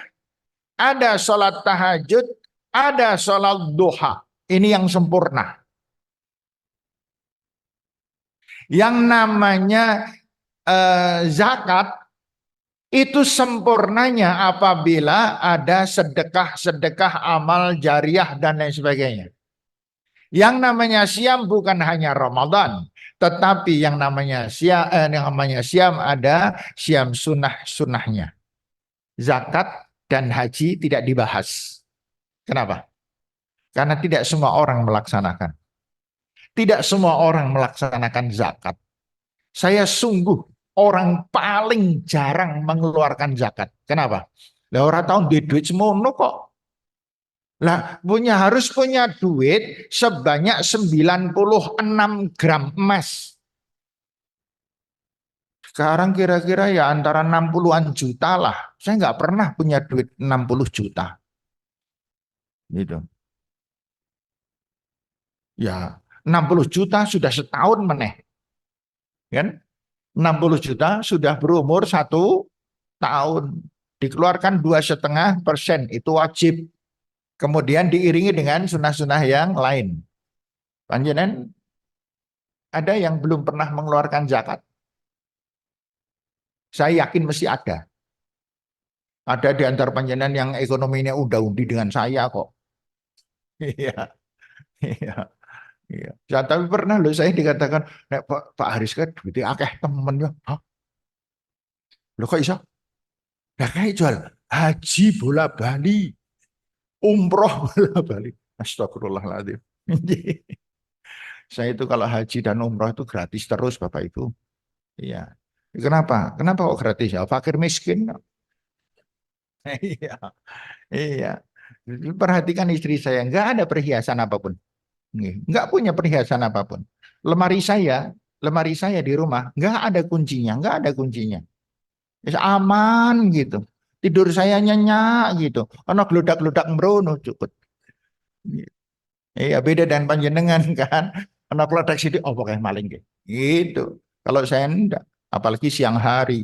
ada sholat tahajud, ada sholat duha. Ini yang sempurna. Yang namanya zakat itu sempurnanya apabila ada sedekah-sedekah amal jariah dan lain sebagainya. Yang namanya siam bukan hanya Ramadan, tetapi yang namanya siam ada siam sunnahnya. Zakat dan haji tidak dibahas. Kenapa? Karena tidak semua orang melaksanakan. Tidak semua orang melaksanakan zakat. Saya sungguh orang paling jarang mengeluarkan zakat. Kenapa? Lah orang tahun duit semono kok. Lah harus punya duit sebanyak 96 gram emas. Sekarang kira-kira ya antara 60-an juta lah. Saya nggak pernah punya duit 60 juta. Gitu. Ya, 60 juta sudah setahun meneh. Kan? 60 juta sudah berumur 1 tahun. Dikeluarkan 2,5% itu wajib. Kemudian diiringi dengan sunnah-sunnah yang lain. Panjenengan ada yang belum pernah mengeluarkan zakat? Saya yakin mesti ada. Ada di antara panjenengan yang ekonominya udah-undi dengan saya kok. Iya, iya, iya. Ya, tapi pernah loh saya dikatakan, Nek, Pak Haris kan duitnya akeh temennya. Hah? Loh kok iso? Nah kayak jual haji bola Bali, umroh bola Bali. Astagfirullahaladzim. Saya itu kalau haji dan umroh itu gratis terus Bapak Ibu. Iya. Kenapa? Kenapa kok gratis ya? Fakir miskin. Iya, iya. Perhatikan istri saya, nggak ada perhiasan apapun. Nggak punya perhiasan apapun. Lemari saya, lemari saya di rumah, nggak ada kuncinya, nggak ada kuncinya. Aman gitu. Tidur saya nyenyak gitu. Ono gludak-gludak mbrono cukup. Iya beda dan panjenengan kan. Ono gludak sidik, oh pokoknya maling gitu. Gitu. Kalau saya enggak, apalagi siang hari.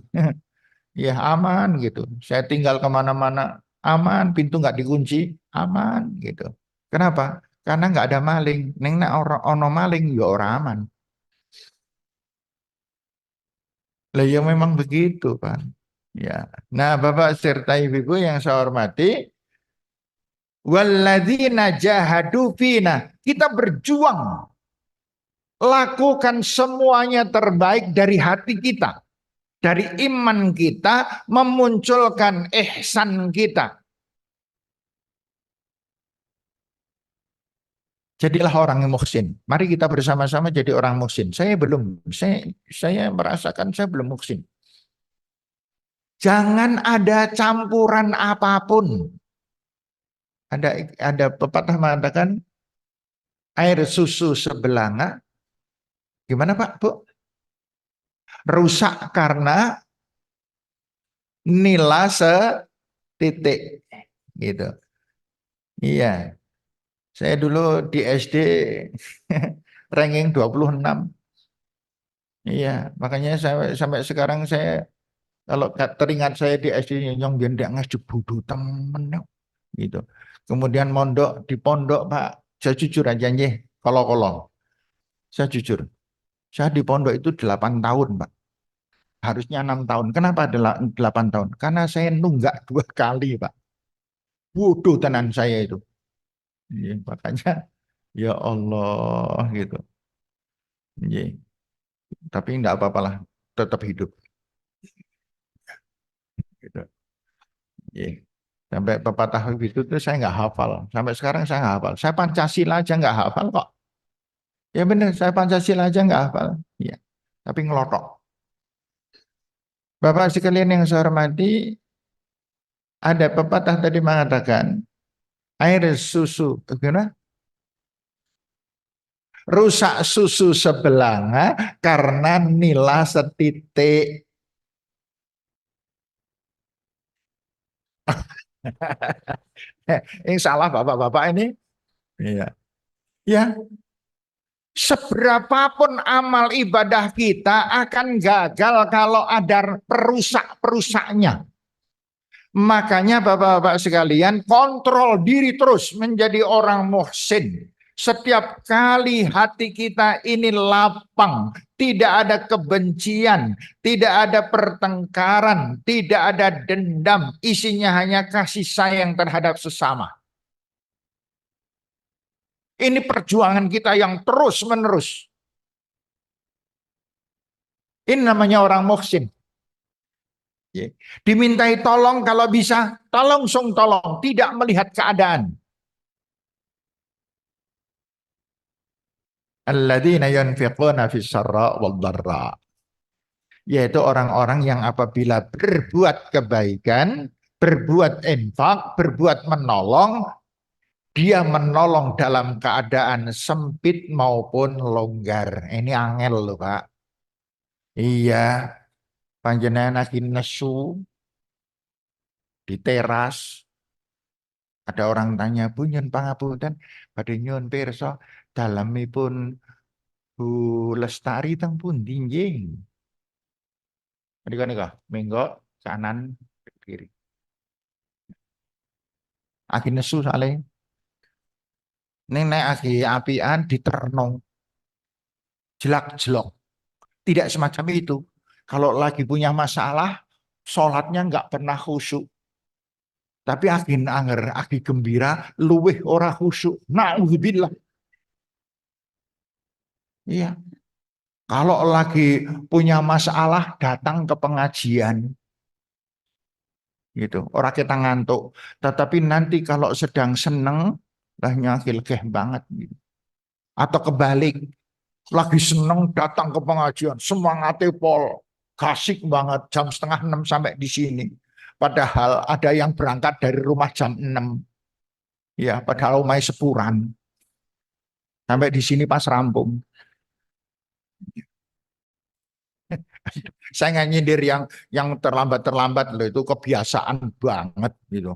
Ya aman gitu. Saya tinggal kemana-mana aman, pintu nggak dikunci, aman gitu. Kenapa? Karena nggak ada maling. Neng nak orang ono maling ya orang aman. Lah ya memang begitu kan. Ya. Nah, Bapak serta Ibu yang saya hormati, walladzina jahadu fina. Kita berjuang. Lakukan semuanya terbaik dari hati kita. Dari iman kita memunculkan ihsan kita. Jadilah orang yang muhsin. Mari kita bersama-sama jadi orang muhsin. Saya belum, saya merasakan saya belum muhsin. Jangan ada campuran apapun. Ada pepatah mengatakan air susu sebelanga. Gimana Pak, Bu? Rusak karena nila setitik. Gitu. Iya. Saya dulu di SD ranking 26. Iya, makanya sampai sekarang saya kalau teringat saya di SD yang biar tidak ngasih bodoh temen gitu. Kemudian mondok di pondok Pak, saya jujur aja nih, kalau saya jujur, saya di pondok itu 8 tahun Pak, harusnya 6 tahun. Kenapa 8 tahun? Karena saya nunggak 2 kali Pak, bodoh tenan saya itu. Iya, makanya ya Allah gitu. Iya, tapi enggak apa-apa lah, tetap hidup. Gitu. Iya. Sampai pepatah itu tuh saya nggak hafal. Sampai sekarang saya nggak hafal. Saya Pancasila aja nggak hafal kok. Ya benar, saya Pancasila aja nggak hafal. Ya, tapi ngelotok. Bapak sekalian yang saya hormati, ada pepatah tadi mengatakan air susu, gimana? Rusak susu sebelanga karena nila setitik. Ini salah bapak-bapak ini. Iya. Ya, seberapapun amal ibadah kita akan gagal kalau ada perusak-perusaknya. Makanya Bapak-bapak sekalian kontrol diri terus menjadi orang muhsin. Setiap kali hati kita ini lapang, tidak ada kebencian, tidak ada pertengkaran, tidak ada dendam, isinya hanya kasih sayang terhadap sesama. Ini perjuangan kita yang terus-menerus. Ini namanya orang muhsin. Dimintai tolong kalau bisa, tolong sung tolong, tidak melihat keadaan. Alladzina yunfiquna fis sarra wal dharra. Yaitu orang-orang yang apabila berbuat kebaikan, berbuat infak, berbuat menolong, dia menolong dalam keadaan sempit maupun longgar. Ini angel loh Pak. Iya, panjenengan lagi nesu di teras. Ada orang tanya, Bu nyun pangapunten, badhe nyun pirsa dalemipun Bu Lestari teng pundi nggih? Nika minggo kanan kiri. Aki nesu soalnya. Ning nek aki apian diterno jelak-jelok. Tidak semacam itu. Kalau lagi punya masalah, sholatnya nggak pernah khusyuk. Tapi aki anger, aki gembira, luweh ora khusyuk. Na'udzubillah. Iya. Kalau lagi punya masalah, datang ke pengajian. Gitu. Orang kita ngantuk. Tetapi nanti kalau sedang seneng, lah nyakil keh banget. Gitu. Atau kebalik, lagi seneng datang ke pengajian, semangatnya pol, gasik banget, jam setengah 6 sampai di sini. Padahal ada yang berangkat dari rumah jam 6. Ya, padahal umai sepuran. Sampai di sini pas rampung. Saya nggak nyindir yang terlambat-terlambat loh, itu kebiasaan banget gitu.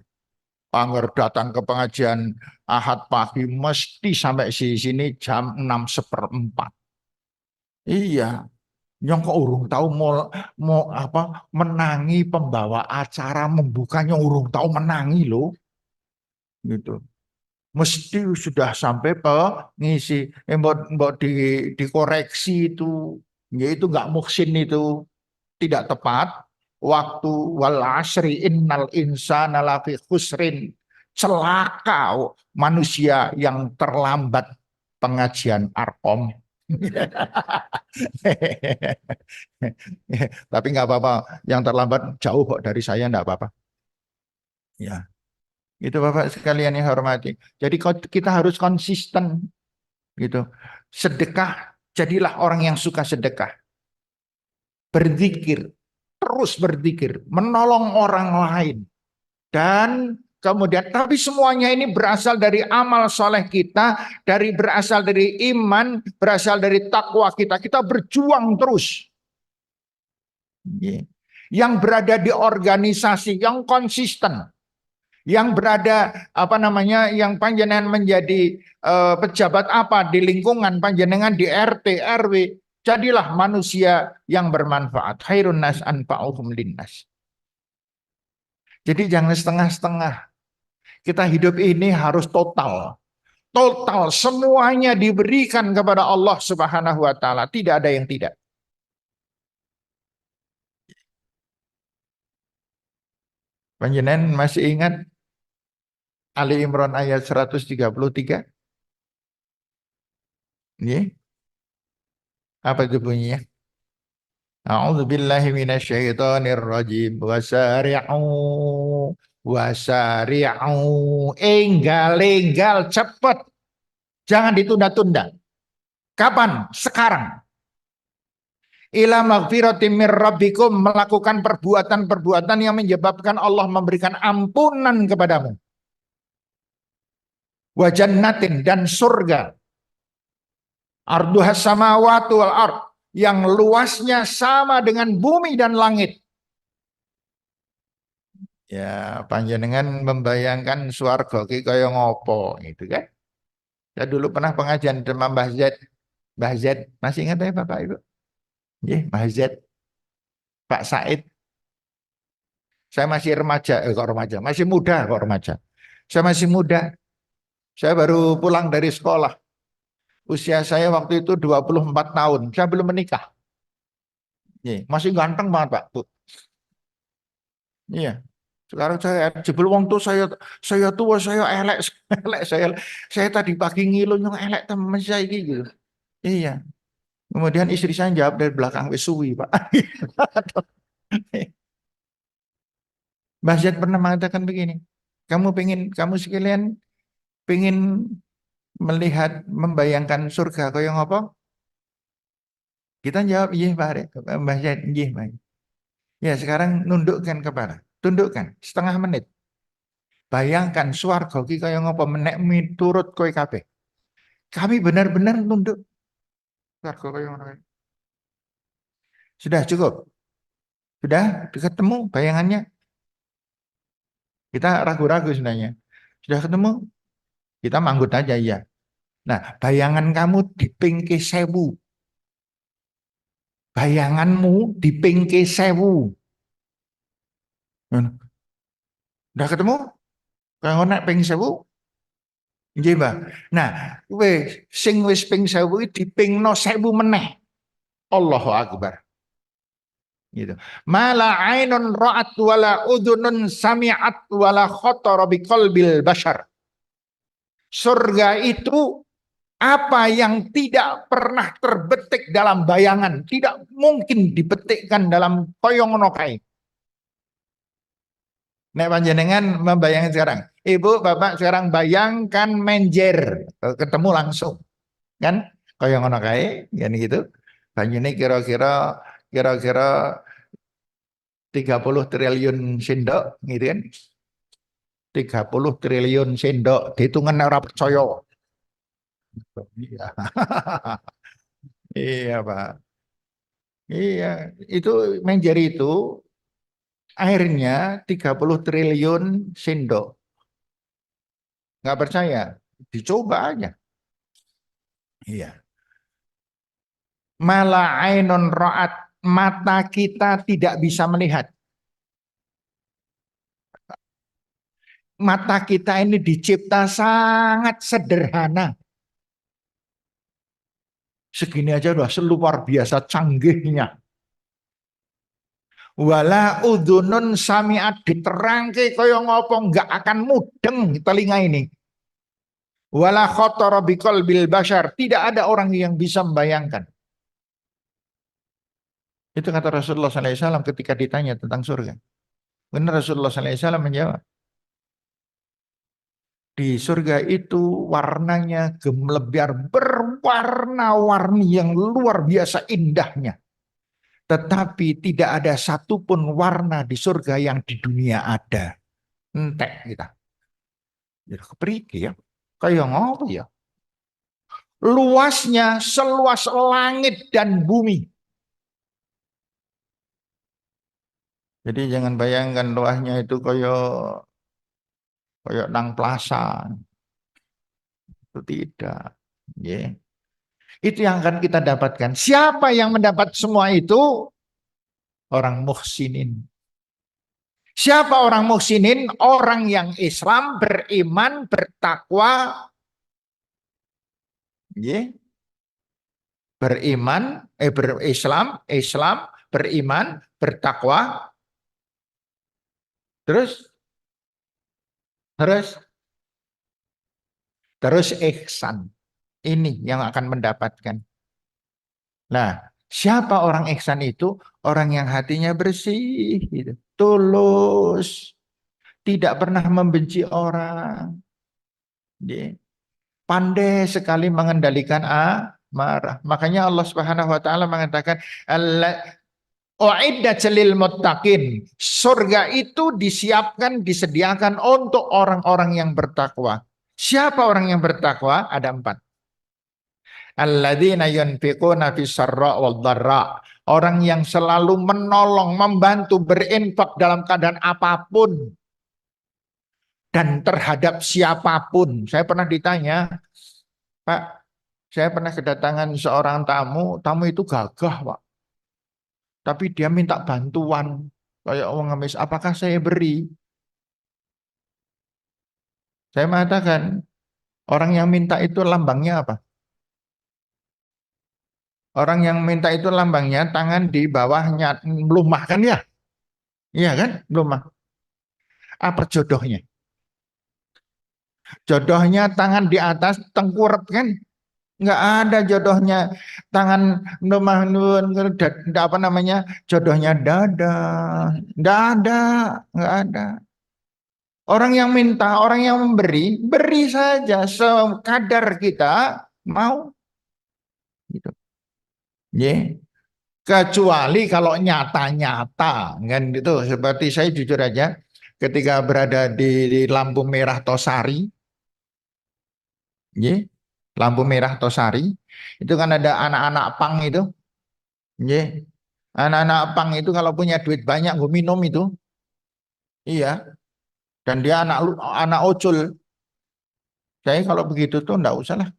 Angger datang ke pengajian Ahad pagi mesti sampai sini jam 6:04. Iya, yang kok urung tahu mau apa menangi pembawa acara membukanya urung tahu menangi loh gitu. Mesti sudah sampai ngisi mbok dikoreksi itu, yaitu nggak muhsin itu tidak tepat waktu wal asri innal insana lafi khusrin, celaka manusia yang terlambat pengajian Arkom. Tapi nggak apa-apa, yang terlambat jauh kok dari saya, nggak apa-apa. Ya, itu Bapak sekalian yang hormati. Jadi kita harus konsisten. gitu. Sedekah, jadilah orang yang suka sedekah. Berzikir, terus berzikir, menolong orang lain. Dan kemudian, tapi semuanya ini berasal dari amal soleh kita, berasal dari iman, berasal dari takwa kita. Kita berjuang terus. Yang berada di organisasi yang konsisten, yang berada apa namanya, yang panjenengan menjadi pejabat apa di lingkungan panjenengan di RT RW, jadilah manusia yang bermanfaat. Khairun nas anfa'uhum linnas. Jadi jangan setengah-setengah. Kita hidup ini harus total. Total, semuanya diberikan kepada Allah Subhanahu wa taala, tidak ada yang tidak. Panjenengan masih ingat Ali Imran ayat 133? Nggih. Apa itu bunyinya? A'udzu billahi minasyaitonir rajim. Wasari'u. Enggal cepat. Jangan ditunda-tunda. Kapan? Sekarang. Ila magfiratim mir rabbikum, melakukan perbuatan-perbuatan yang menyebabkan Allah memberikan ampunan kepadamu. Wa jannatin, dan surga. Arduhas samawati wal ard, yang luasnya sama dengan bumi dan langit. Ya, panjenengan membayangkan swarga ki kaya ngopo gitu kan? Saya dulu pernah pengajian sama Mbah Z. Mbah Z, masih ingat ya Bapak Ibu? Nggih, Mbah Z, Pak Said. Saya masih remaja, kok remaja, masih muda kok remaja. Saya masih muda. Saya baru pulang dari sekolah. Usia saya waktu itu 24 tahun. Saya belum menikah. Masih ganteng banget, Pak. Bu. Iya. Sekarang saya jebul wong tuh, saya tua, saya elek, elek saya tadi pagi ngilu nyong elek temen saya gitu. Iya. Kemudian istri saya jawab dari belakang, wis suwi, Pak. Mbah Zaid pernah mengatakan begini, kamu sekalian pengen melihat, membayangkan surga kaya ngapa? Kita jawab, iya Pak Arek. Mbah Zaid, iya Mbah. Ya sekarang nundukkan kepala, tundukkan setengah menit. Bayangkan swarga ki kaya ngapa, menek miturut kowe kabeh. Kami benar-benar nunduk swarga kaya ngono. Sudah cukup? Sudah ketemu bayangannya? Kita ragu-ragu sebenarnya. Sudah ketemu? Kita manggut aja ya. Nah, bayangan kamu di pingke sewu. Bayanganmu di pingke sewu. Udah ketemu? Kalau nek ping sewu? Nggih, Mbak. Nah, sing wis ping sewu dipingno sewu meneh. Allahu Akbar. Gitu. Mala ainun ra'at wala udhunun sami'at wala khatara biqalbil bashar. Surga itu apa yang tidak pernah terbetik dalam bayangan, tidak mungkin dibetikkan dalam koyong nokai. Nek panjenengan membayangkan sekarang, Ibu, Bapak sekarang bayangkan menjer, ketemu langsung, kan? Koyong nokai, kan gitu. Banjine kira-kira 30 triliun sendok, gitu kan? 30 triliun sendok, dihitungan ora percaya. Iya. Iya, Pak. Iya, itu menjadi itu airnya 30 triliun sendok. Nggak percaya? Dicoba aja. Iya. Mala ainun ra'at, mata kita tidak bisa melihat. Mata kita ini dicipta sangat sederhana. Segini aja udah luar biasa canggihnya. Wala udhunun samiat, diterangke kaya ngopo nggak akan mudeng telinga ini. Wala khatara biqalbil bashar, tidak ada orang yang bisa membayangkan. Itu kata Rasulullah SAW ketika ditanya tentang surga. Benar Rasulullah SAW menjawab. Di surga itu warnanya gemerlap berwarna-warni yang luar biasa indahnya. Tetapi tidak ada satupun warna di surga yang di dunia ada. Entek kita. Ya kepriki ya. Kayak ngopo ya. Luasnya seluas langit dan bumi. Jadi jangan bayangkan luasnya itu kayak nang plaza. Itu tidak. Ya. Itu yang akan kita dapatkan. Siapa yang mendapat semua itu? Orang muhsinin. Siapa orang muhsinin? Orang yang Islam, beriman, bertakwa, ya, berislam, beriman, bertakwa, terus terus terus ihsan. Ini yang akan mendapatkan. Nah, siapa orang ihsan itu? Orang yang hatinya bersih, gitu. Tulus, tidak pernah membenci orang, ya. Pandai sekali mengendalikan amarah. Makanya Allah Subhanahu wa taala mengatakan uiddat lil muttaqin. Surga itu disiapkan, disediakan untuk orang-orang yang bertakwa. Siapa orang yang bertakwa? Ada 4. Alladzina yunfiquna fis sarra wal dharra. Orang yang selalu menolong, membantu, berinfak dalam keadaan apapun dan terhadap siapapun. Saya pernah ditanya, Pak, saya pernah kedatangan seorang tamu, tamu itu gagah, Pak. Tapi dia minta bantuan. Kayak orang ngemis, apakah saya beri? Saya mengatakan, orang yang minta itu lambangnya apa? Orang yang minta itu lambangnya tangan di bawahnya melumah kan ya? Iya kan? Melumah. Apa jodohnya? Jodohnya tangan di atas tengkurap kan? Nggak ada jodohnya tangan melumah apa namanya? Jodohnya dada. Nggak ada, nggak ada. Orang yang minta, orang yang memberi, beri saja sekadar kita mau. Gitu. Yeah. Kecuali kalau nyata-nyata, kan gitu. Seperti saya jujur aja, ketika berada di lampu merah Tosari, yeah, lampu merah Tosari, itu kan ada anak-anak pang itu, yeah. Anak-anak pang itu kalau punya duit banyak, gue minum itu, iya. Dan dia anak anak ocul. Saya kalau begitu tuh nggak usah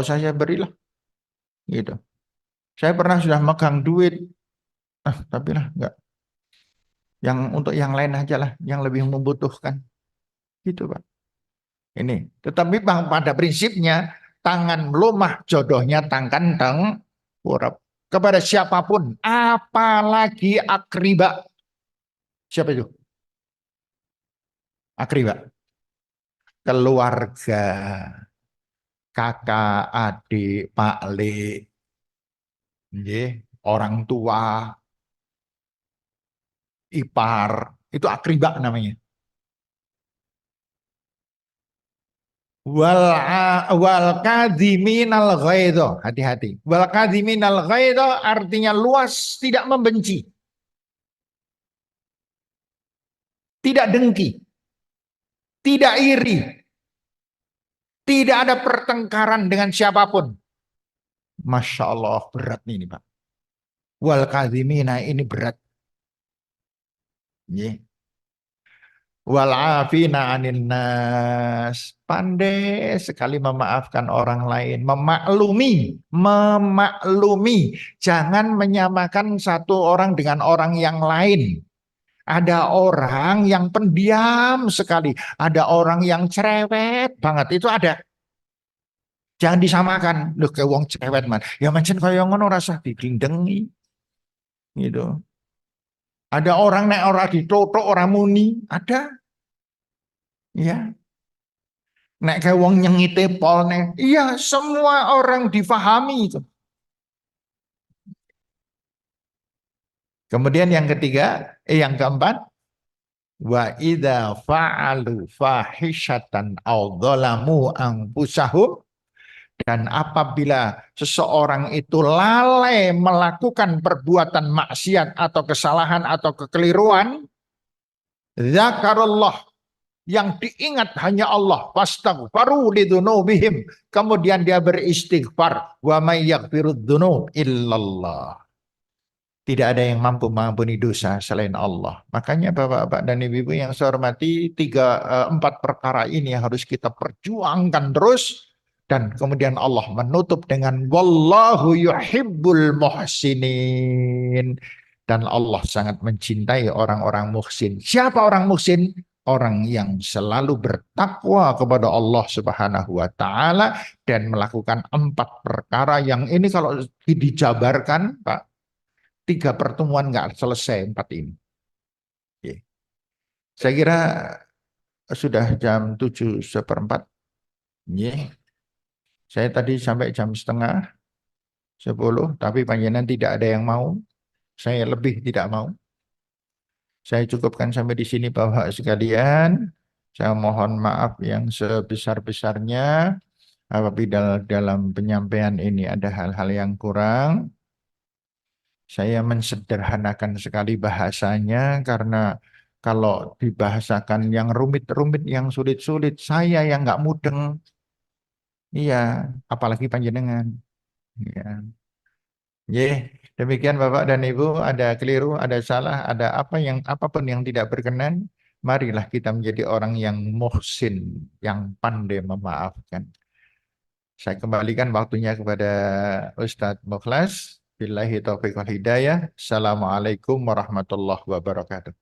saya berilah, gitu. Saya pernah sudah megang duit, tapi lah nggak. Yang untuk yang lain aja lah, yang lebih membutuhkan. Gitu, Pak. Ini. Tetapi Bang, pada prinsipnya, tangan melumah jodohnya tangan tengkurap. Kepada siapapun, apalagi akriba. Siapa itu? Akriba. Keluarga, kakak, adik, pak, le, orang tua, ipar, itu akriba namanya. Wal kadhiminal ghaidho, hati-hati. Wal kadhiminal ghaidho artinya luas, tidak membenci, tidak dengki, tidak iri, tidak ada pertengkaran dengan siapapun. Masya Allah, berat nih Pak. Wal kadhimina ini berat. Yeah. Wal afina anin nas, pandai sekali memaafkan orang lain, memaklumi, jangan menyamakan satu orang dengan orang yang lain. Ada orang yang pendiam sekali, ada orang yang cerewet banget, itu ada. Jangan disamakan. Loh, kayak wong cerewet man. Ya macam kaya ngono rasa didindengi. Gitu. Ada orang nek ora ditotok ora muni, ada. Ya. Nek kayak wong nyengite pol nek. Iya, semua orang difahami itu. Kemudian yang ketiga, yang keempat, Wa idza fa'alu fahishatan aw dzalamu anfusahum, dan apabila seseorang itu lalai melakukan perbuatan maksiat atau kesalahan atau kekeliruan, zakarullah, yang diingat hanya Allah, fastaghfaru lidzunubihim, kemudian dia beristighfar, wa may yaghfirudz dzunub illallah. Tidak ada yang mampu mengampuni dosa selain Allah. Makanya Bapak-bapak dan Ibu-ibu yang saya hormati, empat perkara ini harus kita perjuangkan terus. Dan kemudian Allah menutup dengan wallahu yuhibbul muhsinin. Dan Allah sangat mencintai orang-orang muhsin. Siapa orang muhsin? Orang yang selalu bertakwa kepada Allah Subhanahu wa taala dan melakukan empat perkara yang ini kalau dijabarkan, Pak, 3 pertemuan nggak selesai 4 ini. Oke. Saya kira sudah jam 7:15. Oke. Saya tadi sampai jam setengah 10, tapi panjenengan tidak ada yang mau. Saya lebih tidak mau. Saya cukupkan sampai di sini Bapak sekalian. Saya mohon maaf yang sebesar-besarnya apabila dalam penyampaian ini ada hal-hal yang kurang. Saya mensederhanakan sekali bahasanya karena kalau dibahasakan yang rumit-rumit, yang sulit-sulit, saya yang nggak mudeng. Iya, apalagi panjenengan. Ya. Demikian Bapak dan Ibu, ada keliru, ada salah, ada apapun yang tidak berkenan, marilah kita menjadi orang yang muhsin, yang pandai memaafkan. Saya kembalikan waktunya kepada Ustadz Mukhlas. Billahi taufiq wal hidayah. Assalamualaikum warahmatullahi wabarakatuh.